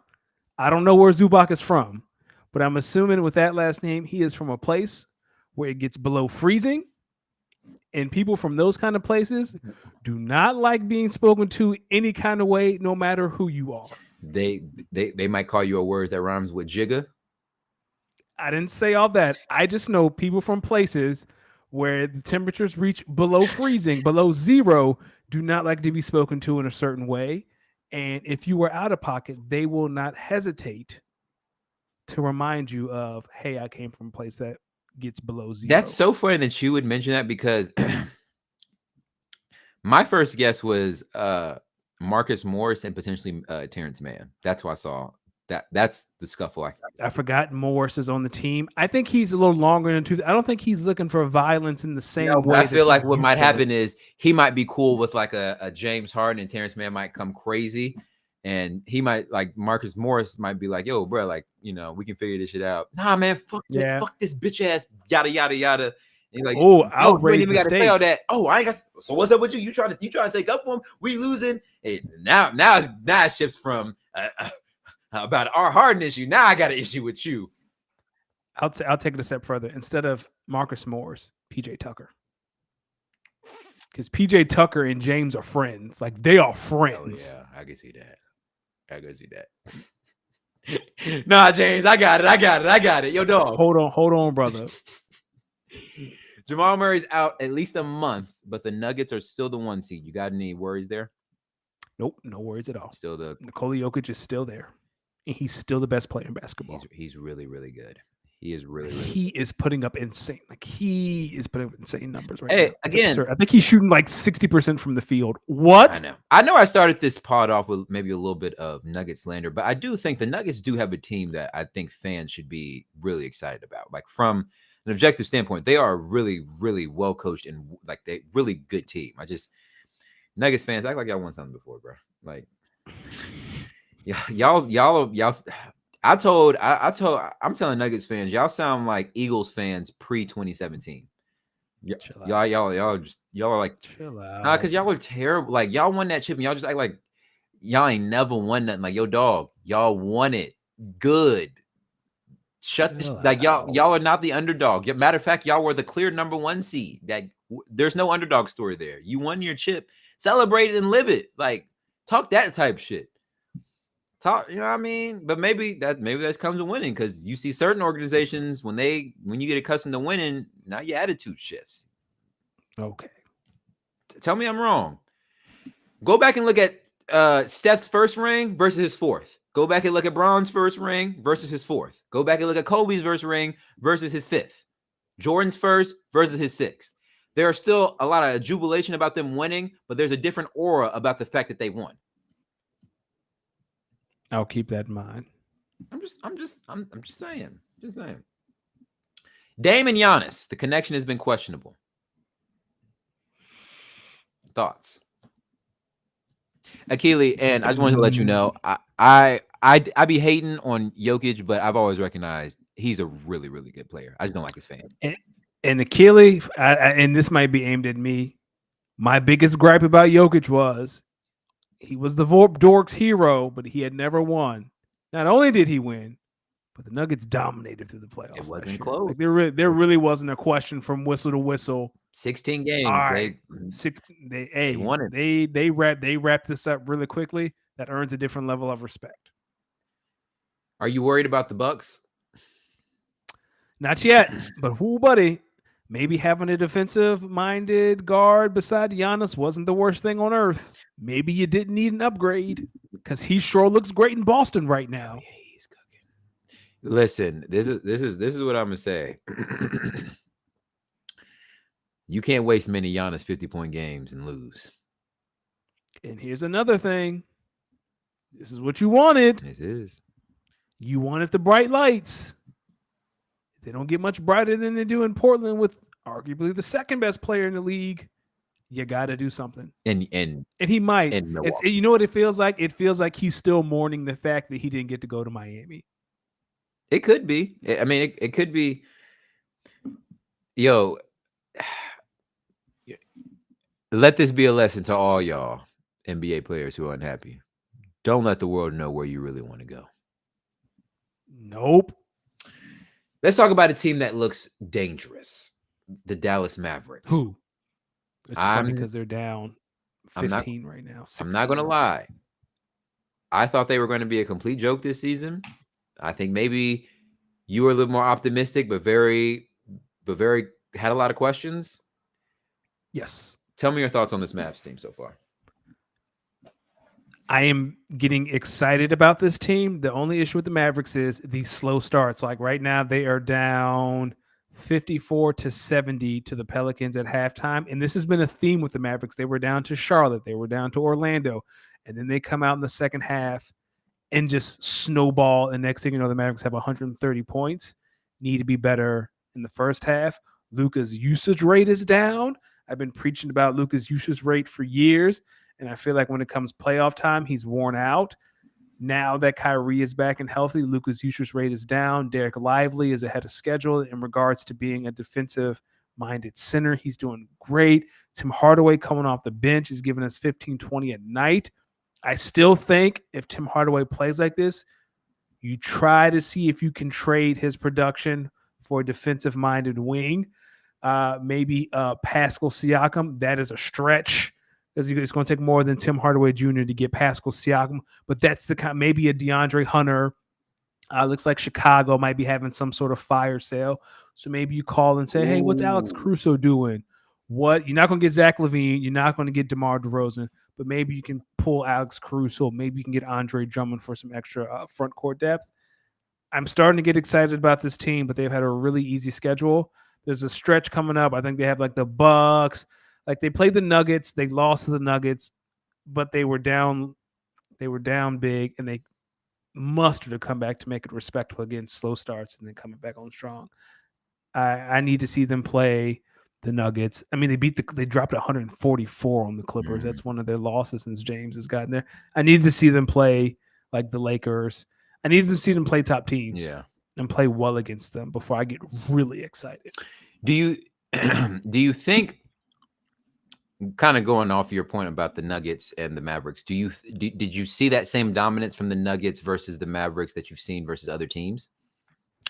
I don't know where Zubac is from, but I'm assuming with that last name, he is from a place where it gets below freezing. And people from those kind of places do not like being spoken to any kind of way, no matter who you are. They might call you a word that rhymes with jigga. I didn't say all that. I just know people from places where the temperatures reach below freezing, below zero, do not like to be spoken to in a certain way. And if you are out of pocket, they will not hesitate to remind you of, hey, I came from a place that gets below zero. That's so funny that you would mention that because my first guess was Marcus Morris and potentially Terrence Mann. That's why I saw that. That's the scuffle. I forgot Morris is on the team. I think he's a little longer in the tooth. I don't think he's looking for violence in the same way. I feel like what might happen is he might be cool with like a James Harden, and Terrence Mann might come crazy. And he might, like, Marcus Morris might be like, yo, bro, like, you know, we can figure this shit out. Nah, man, fuck this bitch ass, yada, yada, yada. And like, you ain't even got to say all that. Oh, I ain't got. So what's up with you? You trying to take up for him? We losing. And now it shifts from about our Harden issue. Now I got an issue with you. I'll take it a step further. Instead of Marcus Morris, PJ Tucker. Because PJ Tucker and James are friends. Like, they are friends. Oh, yeah, I can see that. Nah, James, I got it. Yo, dog. Hold on, brother. Jamal Murray's out at least a month, but the Nuggets are still the 1 seed. You got any worries there? Nope, no worries at all. Still Nikola Jokic is still there. And he's still the best player in basketball. He's really, really good. He is really he is putting up insane. Like, he is putting up insane numbers right now. Now. Again, I think he's shooting like 60% from the field. What? I know I started this pod off with maybe a little bit of Nuggets slander, but I do think the Nuggets do have a team that I think fans should be really excited about. Like, from an objective standpoint, they are really, really well coached and like they really good team. Nuggets fans act like y'all won something before, bro. Like, y'all. I'm telling Nuggets fans, y'all sound like Eagles fans pre-2017. Y'all are like, chill out. Nah, because y'all are terrible. Like, y'all won that chip and y'all just act like y'all ain't never won nothing. Like, yo, dog, y'all won it. Good. Y'all are not the underdog. Matter of fact, y'all were the clear number 1 seed. There's no underdog story there. You won your chip. Celebrate it and live it. Like, talk that type shit. You know what I mean? But maybe that comes with winning, because you see certain organizations when you get accustomed to winning, now your attitude shifts. Okay, Tell me I'm wrong. Go back and look at Steph's first ring versus his fourth. Go back and look at Bron's first ring versus his fourth. Go back and look at Kobe's first ring versus his fifth. Jordan's first versus his sixth. There are still a lot of jubilation about them winning, but there's a different aura about the fact that they won. I'll keep that in mind. I'm just saying. Just saying. Dame and Giannis, the connection has been questionable. Thoughts? Akili, and I just wanted to let you know, I be hating on Jokic, but I've always recognized he's a really, really good player. I just don't like his fans. And Akili, and this might be aimed at me, my biggest gripe about Jokic was he was the Dorks hero, but he had never won. Not only did he win, but the Nuggets dominated through the playoffs. It wasn't close. Like there really wasn't a question from whistle to whistle. 16 games. All right. They won it. They wrapped this up really quickly. That earns a different level of respect. Are you worried about the Bucks? Not yet, but buddy, maybe having a defensive-minded guard beside Giannis wasn't the worst thing on earth. Maybe you didn't need an upgrade because he sure looks great in Boston right now. Yeah, he's cooking. Listen, this is what I'm gonna say. You can't waste many Giannis 50-point games and lose. And here's another thing. This is what you wanted. This is. You wanted the bright lights. They don't get much brighter than they do in Portland with arguably the second best player in the league. You got to do something. And he might. You know what it feels like? It feels like he's still mourning the fact that he didn't get to go to Miami. It could be. I mean, it could be. Yo, let this be a lesson to all y'all NBA players who are unhappy. Don't let the world know where you really want to go. Nope. Let's talk about a team that looks dangerous. The Dallas Mavericks. Who? It's funny because they're down 15 right now. 16. I'm not going to lie. I thought they were going to be a complete joke this season. I think maybe you were a little more optimistic, but very had a lot of questions. Yes. Tell me your thoughts on this Mavs team so far. I am getting excited about this team. The only issue with the Mavericks is these slow starts. Like right now, they are down 54-70 to the Pelicans at halftime. And this has been a theme with the Mavericks. They were down to Charlotte. They were down to Orlando. And then they come out in the second half and just snowball. And next thing you know, the Mavericks have 130 points. Need to be better in the first half. Luka's usage rate is down. I've been preaching about Luka's usage rate for years. And I feel like when it comes playoff time, he's worn out. Now that Kyrie is back and healthy, Luka's usage rate is down. Derek Lively is ahead of schedule in regards to being a defensive-minded center. He's doing great. Tim Hardaway coming off the bench is giving us 15-20 a night. I still think if Tim Hardaway plays like this, you try to see if you can trade his production for a defensive-minded wing. Maybe Pascal Siakam. That is a stretch. It's going to take more than Tim Hardaway Jr. to get Pascal Siakam, but that's the kind. Maybe a DeAndre Hunter. Looks like Chicago might be having some sort of fire sale, so maybe you call and say, "Hey, what's Alex Caruso doing? What? You're not going to get Zach LaVine. You're not going to get DeMar DeRozan, but maybe you can pull Alex Caruso. Maybe you can get Andre Drummond for some extra front court depth." I'm starting to get excited about this team, but they've had a really easy schedule. There's a stretch coming up. I think they have like the Bucks. Like they played the Nuggets, they lost to the Nuggets, but they were down big, and they mustered a comeback to make it respectable against slow starts and then coming back on strong. I need to see them play the Nuggets. I mean, they dropped 144 on the Clippers. That's one of their losses since James has gotten there. I need to see them play like the Lakers. I need to see them play top teams. Yeah. And play well against them before I get really excited. Do you think, kind of going off your point about the Nuggets and the Mavericks, did you see that same dominance from the Nuggets versus the Mavericks that you've seen versus other teams?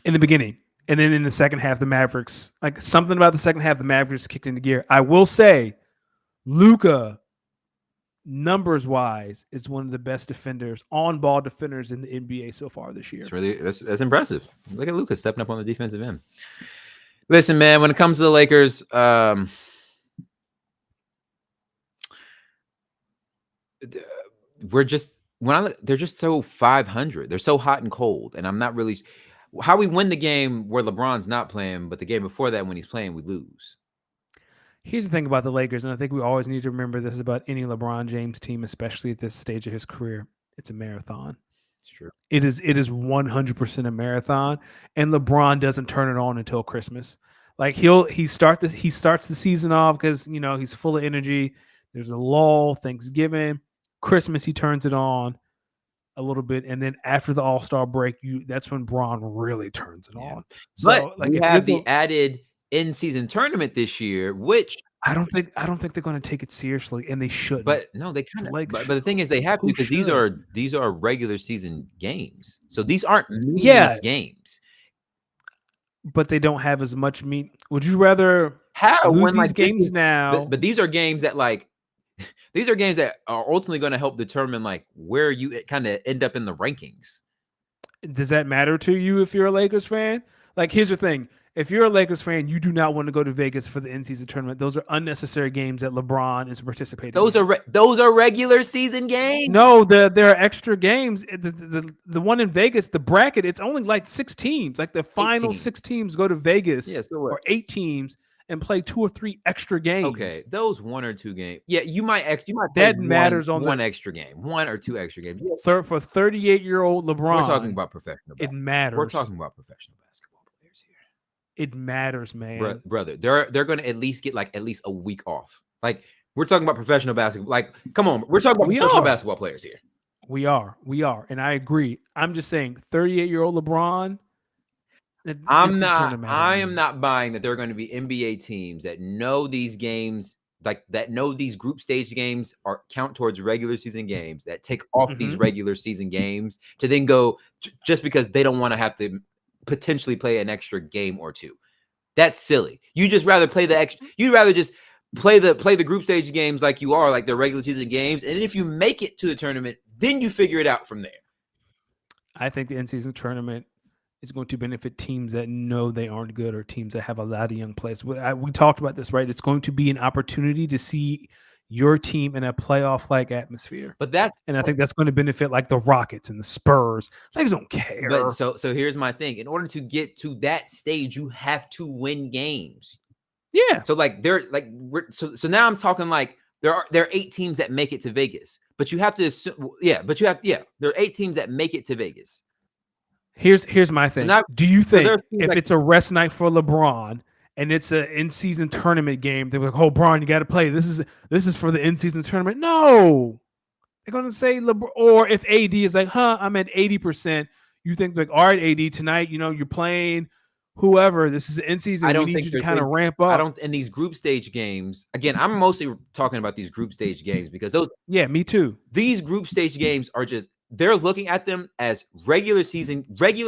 In the beginning. And then in the second half, the Mavericks, like something about the second half, the Mavericks kicked into gear. I will say, Luka, numbers-wise, is one of the best defenders, on-ball defenders in the NBA so far this year. That's impressive. Look at Luka stepping up on the defensive end. Listen, man, when it comes to the Lakers, we're just they're just so 500. They're so hot and cold, and I'm not really how we win the game where LeBron's not playing, but the game before that when he's playing, we lose. Here's the thing about the Lakers, and I think we always need to remember this about any LeBron James team, especially at this stage of his career. It's a marathon. It's true. It is 100% a marathon, and LeBron doesn't turn it on until Christmas. Like he starts the season off because he's full of energy. There's a lull, Thanksgiving, Christmas. He turns it on a little bit, and then after the All-Star break, that's when Bron really turns it on. So, but like we have the added in-season tournament this year, which I don't think they're going to take it seriously, and they shouldn't. But no, they kind of. But the thing is, they have to because these are regular season games, so these aren't meaningless games. But they don't have as much meat. Would you rather lose these games now? But these are games that these are games that are ultimately going to help determine where you kind of end up in the rankings. Does that matter to you if you're a Lakers fan? Here's the thing. If you're a Lakers fan, you do not want to go to Vegas for the in-season tournament. Those are unnecessary games that LeBron is participating in. Those are regular season games. No, there are extra games. The one in Vegas, the bracket, it's only 6 teams. The final 6 teams go to Vegas or 8 teams and play 2 or 3 extra games. Okay, those 1 or 2 games. Yeah, you might that matters on one extra game, 1 or 2 extra games. For 38-year-old LeBron, we're talking about professional. It matters. We're talking about professional basketball players here. It matters, man. Brother, they're going to at least get at least a week off. We're talking about professional basketball. Come on, we're talking about professional basketball players here. We are, and I agree. I'm just saying, 38-year-old LeBron. I am not buying that there are going to be NBA teams that know these games, that know these group stage games count towards regular season games, that take off these regular season games to then go just because they don't want to have to potentially play an extra game or 2. That's silly. You just rather play the extra. You'd rather just play the group stage games like you are, the regular season games, and then if you make it to the tournament, then you figure it out from there. I think the in-season tournament is going to benefit teams that know they aren't good or teams that have a lot of young players. We talked about this, right? It's going to be an opportunity to see your team in a playoff-like atmosphere. And I think that's going to benefit the Rockets and the Spurs. Lakers don't care. But so here's my thing. In order to get to that stage, you have to win games. Yeah. So so now I'm talking there are 8 teams that make it to Vegas. But you have to assume, there are 8 teams that make it to Vegas. Here's my thing. So now, do you think if it's a rest night for LeBron and it's an in-season tournament game, they're like, "Oh, Bron, you got to play. This is for the in-season tournament." No, they're gonna say LeBron. Or if AD is I'm at 80%, you think all right, AD, tonight, you're playing whoever. This is in-season. We need you to kind of ramp up. I don't. In these group stage games, again, I'm mostly talking about these group stage games because those. Yeah, me too. These group stage games are just. They're looking at them as regular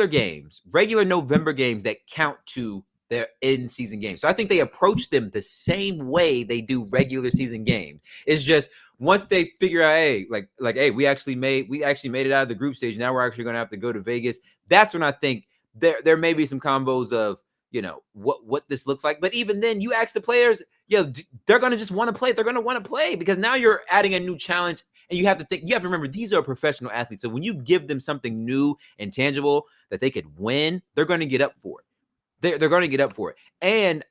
games, regular November games that count to their in-season games. So I think they approach them the same way they do regular season games. It's just once they figure out, hey, hey, we actually made it out of the group stage. Now we're actually going to have to go to Vegas. That's when I think there may be some combos of what this looks like. But even then, you ask the players, they're going to just want to play. They're going to want to play because now you're adding a new challenge. And you have to remember, these are professional athletes. So when you give them something new and tangible that they could win, they're going to get up for it. They're going to get up for it. And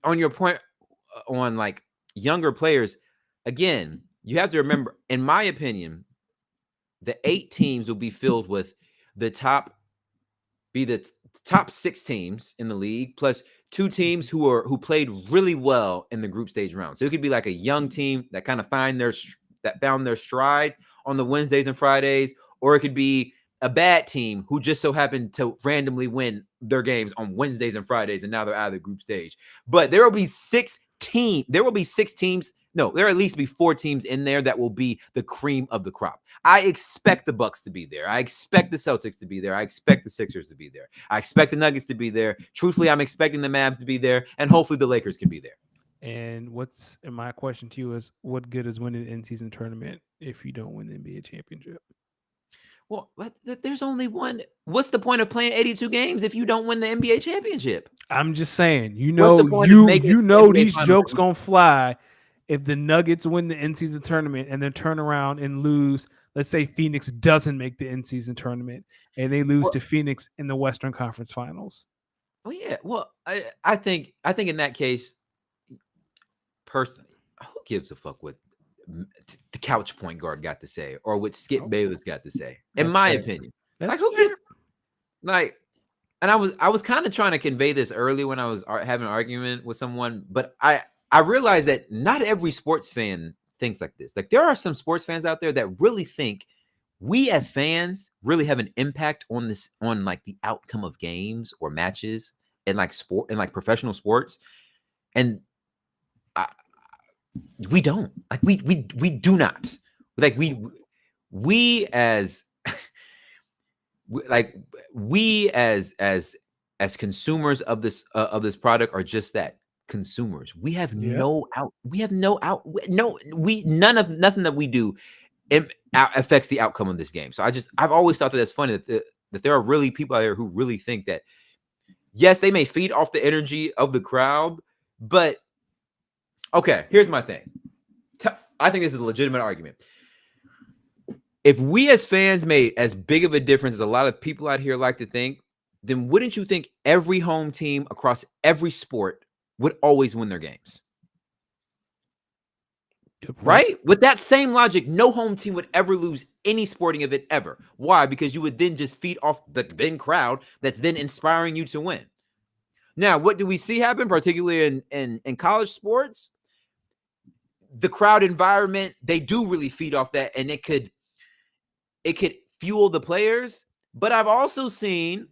on your point on younger players, again, you have to remember, in my opinion, the 8 teams will be filled with the top 6 teams in the league, plus 2 teams who played really well in the group stage round. So it could be a young team that kind of found their stride on the Wednesdays and Fridays, or it could be a bad team who just so happened to randomly win their games on Wednesdays and Fridays, and now they're out of the group stage. But there will be 6 teams. There will be 6 teams. No, there will at least be 4 teams in there that will be the cream of the crop. I expect the Bucks to be there. I expect the Celtics to be there. I expect the Sixers to be there. I expect the Nuggets to be there. Truthfully, I'm expecting the Mavs to be there, and hopefully the Lakers can be there. And my question to you is, what good is winning the in-season tournament if you don't win the NBA championship? Well, there's only one. What's the point of playing 82 games if you don't win the NBA championship? I'm just saying, these jokes gonna fly if the Nuggets win the in-season tournament and then turn around and lose, let's say Phoenix doesn't make the in-season tournament and they lose to Phoenix in the Western Conference Finals. Oh yeah. Well, I think in that case, personally, who gives a fuck what the couch point guard got to say or what Skip Bayless got to say? In my opinion, like who gives? Like, and I was kind of trying to convey this early when I was having an argument with someone, but I realized that not every sports fan thinks like this. Like there are some sports fans out there that really think we as fans really have an impact on this, on like the outcome of games or matches and like sport and like professional sports. And we don't, like, we do not, like, we as like we as consumers of this product are just that, consumers. We have no out. We have no out. No, nothing that we do affects the outcome of this game. So I've always thought that that's funny that there are really people out there who really think that, yes, they may feed off the energy of the crowd, but okay, here's my thing. I think this is a legitimate argument. If we as fans made as big of a difference as a lot of people out here like to think, then wouldn't you think every home team across every sport would always win their games? Right? With that same logic, no home team would ever lose any sporting event ever. Why? Because you would then just feed off the then crowd that's then inspiring you to win. Now, what do we see happen, particularly in college sports? The crowd environment, they do really feed off that, and it could fuel the players. But I've also seen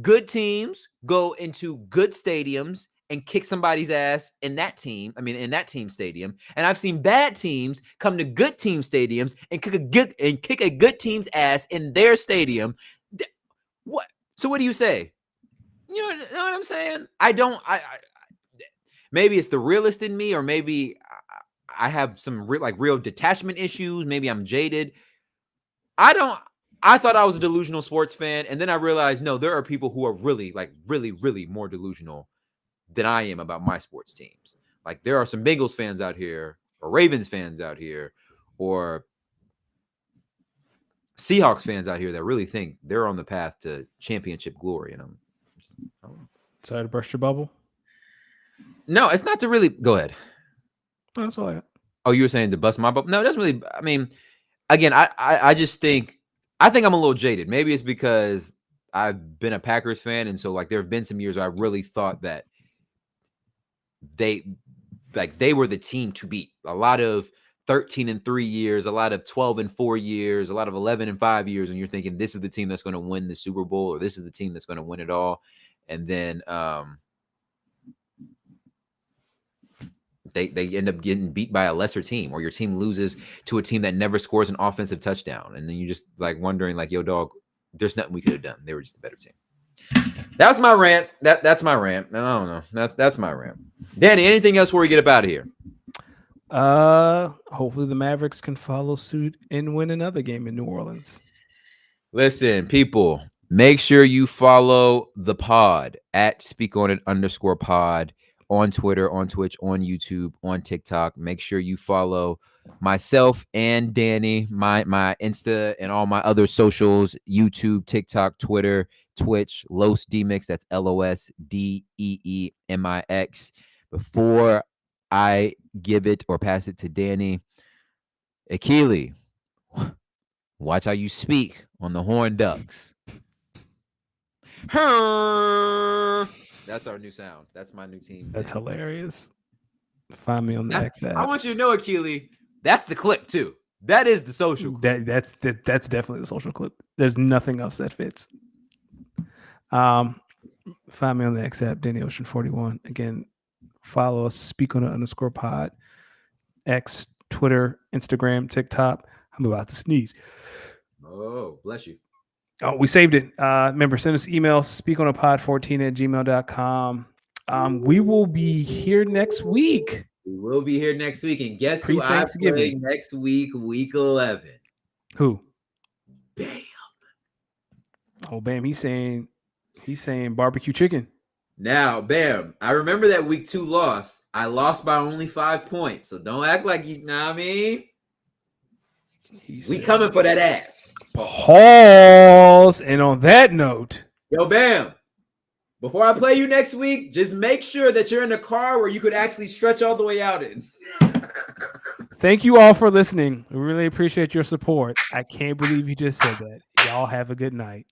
good teams go into good stadiums and kick somebody's ass in that team. I mean, in that team stadium. And I've seen bad teams come to good team stadiums and kick a good team's ass in their stadium. What? So what do you say? You know what I'm saying? I maybe it's the realist in me, or maybe I have some real detachment issues. Maybe I'm jaded. I thought I was a delusional sports fan, and then I realized, no, there are people who are really more delusional than I am about my sports teams. Like, there are some Bengals fans out here, or Ravens fans out here, or Seahawks fans out here that really think they're on the path to championship glory. And I don't know. Sorry to burst your bubble. No, it's not to really go ahead. Oh, that's all I got. Oh, you were saying to bust my bubble? No, it doesn't really. I mean, again, I just think I'm a little jaded. Maybe it's because I've been a Packers fan, and so like there have been some years where I really thought that they were the team to beat. A lot of 13-3 years, a lot of 12-4 years, a lot of 11-5 years, and you're thinking this is the team that's going to win the Super Bowl, or this is the team that's going to win it all, and then they end up getting beat by a lesser team, or your team loses to a team that never scores an offensive touchdown, and then you just like wondering, like, yo, dog, there's nothing we could have done. They were just a better team. That's my rant. That's my rant. I don't know. That's my rant. Danny, anything else before we get up out of here? Hopefully the Mavericks can follow suit and win another game in New Orleans. Listen, people, make sure you follow the pod at @SpeakOnIt_pod on Twitter, on Twitch, on YouTube, on TikTok. Make sure you follow myself and Danny, my Insta and all my other socials, YouTube, TikTok, Twitter, Twitch, Los Demix. That's LOSDEEMIX. Before I give it or pass it to Danny, Akili, watch how you speak on the Horn Ducks. That's our new sound. That's my new team. That's hilarious. Find me on the X app. I want you to know, Akili, that's the clip too. That is the social clip. That's definitely the social clip. There's nothing else that fits. Find me on the X app, Danny Ocean 41. Again, follow us, @SpeakOnIt_pod, X, Twitter, Instagram, TikTok. I'm about to sneeze. Oh, bless you. Oh, we saved it. Remember, send us emails, speakonapod14@gmail.com. We will be here next week. We will be here next week. And guess who I play next week, week 11? Who? Bam. Oh, Bam. He's saying barbecue chicken. Now, bam. I remember that week 2 loss. I lost by only 5 points. So don't act like you know what I mean. We coming for that ass. Pause. And on that note, yo, bam. Before I play you next week, just make sure that you're in a car where you could actually stretch all the way out in. Thank you all for listening. We really appreciate your support. I can't believe you just said that. Y'all have a good night.